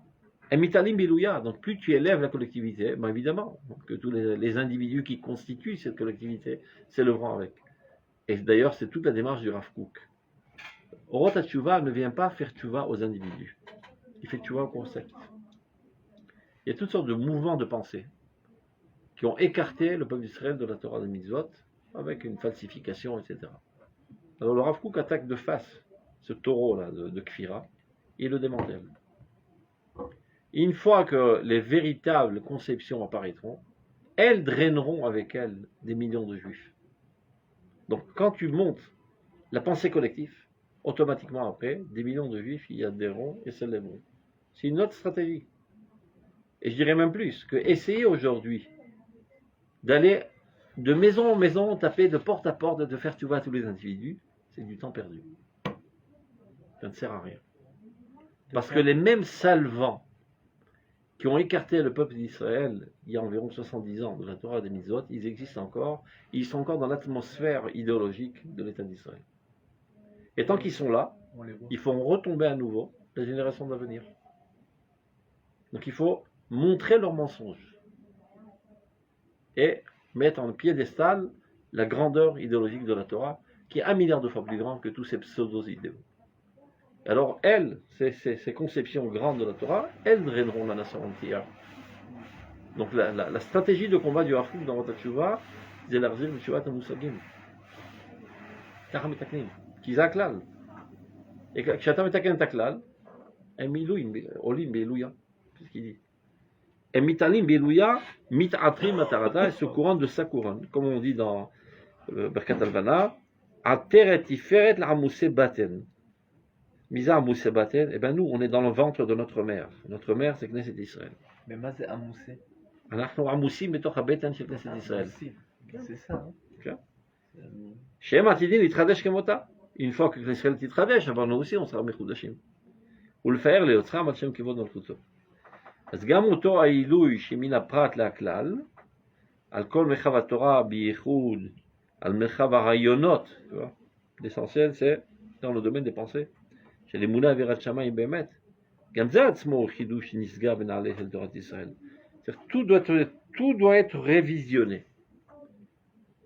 Et mitalim bilouya, donc plus tu élèves la collectivité, ben évidemment, que tous les individus qui constituent cette collectivité s'élèveront avec. Et d'ailleurs, c'est toute la démarche du Rav Kook. Orot HaTshuva ne vient pas faire Tshuva aux individus. Il fait Tshuva au concept. Il y a toutes sortes de mouvements de pensée qui ont écarté le peuple d'Israël de la Torah des Mitzvot avec une falsification, etc. Alors le Rav Kook attaque de face ce taureau-là de Kfira et le démantèle. Et une fois que les véritables conceptions apparaîtront, elles draineront avec elles des millions de juifs. Donc quand tu montes la pensée collective, automatiquement après, des millions de juifs y adhéreront et s'élèveront. C'est une autre stratégie. Et je dirais même plus, que essayer aujourd'hui d'aller de maison en maison, taper de porte à porte, de faire Tshuva à tous les individus, c'est du temps perdu. Ça ne sert à rien. Parce que les mêmes salvants qui ont écarté le peuple d'Israël il y a environ 70 ans de la Torah des Mitzvot, ils existent encore, ils sont encore dans l'atmosphère idéologique de l'État d'Israël. Et tant qu'ils sont là, ils font retomber à nouveau les générations d'avenir. Donc il faut montrer leurs mensonges et mettre en piédestal la grandeur idéologique de la Torah, qui est 1 milliard de fois plus grande que tous ces pseudo-idéaux. Alors elles, ces conceptions grandes de la Torah, elles draineront la nation entière. Donc la stratégie de combat du Rav Kook dans Orot HaTshuva, c'est l'élargir le Tshuvat HaMusagim. Kacham et Taknim, qui zaklal. Et כשאתה מתקן את הכלל, הם עולים בעילויה, c'est ce qu'il dit. הם מתעלים בעילויה, מתעטרים מטרתה, et se couronnent de sa couronne, comme on dit dans Birkat Alvana, עטרת תפארת לעמוסי בטן. Misa עמוסי בטן, et bien nous, on est dans le ventre de notre mère. Notre mère, c'est Knesset Israël. Mais מה זה עמוסי? אנחנו עמוסים בתוך הבטן של כנסת ישראל. C'est ça. שהם עתידים להתחדש כמותה. Une fois que l'Israël תתחדש, אבל nous aussi, on sera מחודשים. ולפאר ליוצרם על שם כבוד מלכותו. אז גם אותו העילוי שמן הפרט להכלל, על כל מרחב התורה בייחוד, על מרחב הרעיונות, l'essentiel c'est dans le domaine des pensées, של אמונה ויראת שמיים באמת, גם זה עצמו חידוש שנשגב בנעלי של תורת ישראל. Tout doit être révisionné.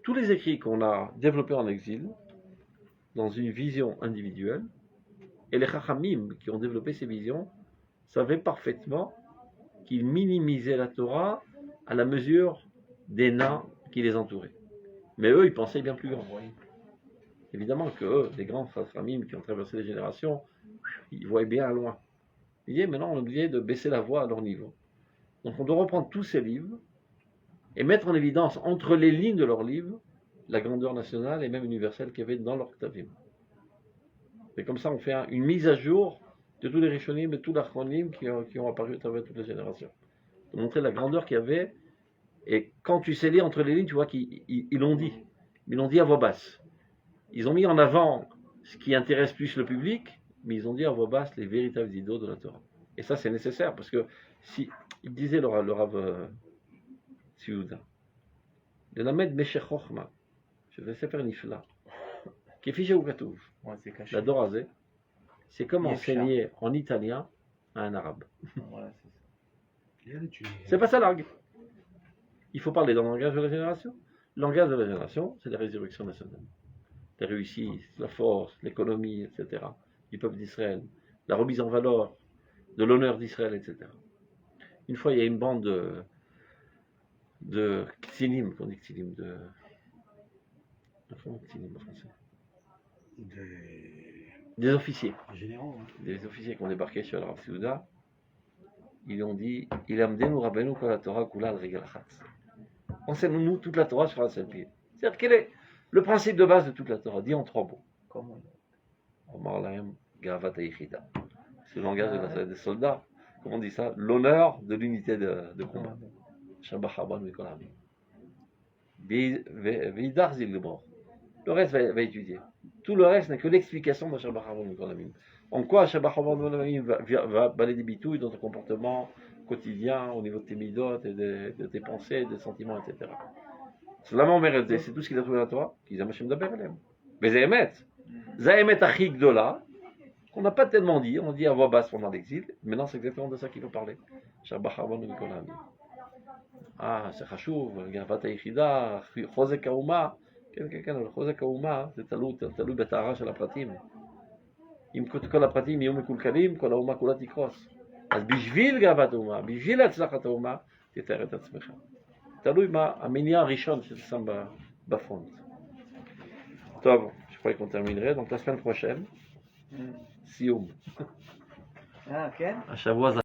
tous les écrits qu'on a développés en exil, dans une vision individuelle, et les Chachamim qui ont développé ces visions, savaient parfaitement qu'ils minimisaient la Torah à la mesure des nains qui les entouraient. Mais eux, ils pensaient bien plus grand. Évidemment que eux, les grands Chachamim qui ont traversé les générations, ils voyaient bien à loin. Ils disaient, maintenant on est obligé de baisser la voix à leur niveau. Donc on doit reprendre tous ces livres et mettre en évidence entre les lignes de leurs livres la grandeur nationale et même universelle qu'il y avait dans leur Ktavim. Et comme ça on fait une mise à jour de tous les Rishonim et tous les Achronim qui ont apparu à travers toutes les générations. Pour montrer la grandeur qu'il y avait. Et quand tu sais lire entre les lignes, tu vois qu'ils l'ont dit. Ils l'ont dit à voix basse. Ils ont mis en avant ce qui intéresse plus le public, mais ils ont dit à voix basse les véritables idéaux de la Torah. Et ça, c'est nécessaire, parce que si il disait le Rav Tzviuda, de la mettre Meshech Chochma, je vais faire Nifla, qui est fiché au Katouf, la Dorazé, c'est comme enseigner en italien à un arabe. C'est pas sa langue. Il faut parler dans le langage de la génération. Le langage de la génération, c'est la résurrection nationale. La réussite, la force, l'économie, etc. du peuple d'Israël, la remise en valeur de l'honneur d'Israël, etc. Une fois, il y a une bande de Ksinim, qu'on dit Ksinim, comment Ksinim en français? Des officiers. Généraux, hein. Des officiers qui ont débarqué sur le Rav Tzviuda. Ils ont dit, il amdenu Rabbeinu kol Torah kula al regel achat. Enseigne-nous toute la Torah sur un seul pied. C'est-à-dire quel est le principe de base de toute la Torah, dit en 3 mots. Comment? Omar lahem gavat hayichida. C'est le langage des soldats. Comment on dit ça? L'honneur de l'unité de combat. Shabbat Haban mikol hamim. Veidar zil lebor. Le reste va étudier. Tout le reste n'est que l'explication de Shabbat Haban mikol hamim. En quoi Shabbat Haban mikol hamim va balayer des bitouilles dans ton comportement quotidien, au niveau de tes midotes, et de tes pensées, des sentiments, etc. C'est tout ce qu'il a trouvé dans la Torah, qu'ils aiment Hashem Daber Elem. Mais Zahemet Achik Gdola, qu'on n'a pas tellement dit, on dit à voix basse pendant l'exil, maintenant c'est exactement de ça qu'il faut parler. Shabbat Haban mikol hamim. Ah, c'est חשוב, גאוות היחידה, חוזק האומה, כן, אבל חוזק האומה זה תלוי בטהרה של הפרטים. אם כל הפרטים יהיו מקולקלים, כל האומה כולה תקרוס. אז בשביל גאוות האומה, בשביל הצלחת האומה, תתאר את עצמך. תלוי מה המניע הראשון שאתה שם בפרונט. טוב, je croyais qu'on terminerait, donc la semaine prochaine, סיום. כן? השבוע זה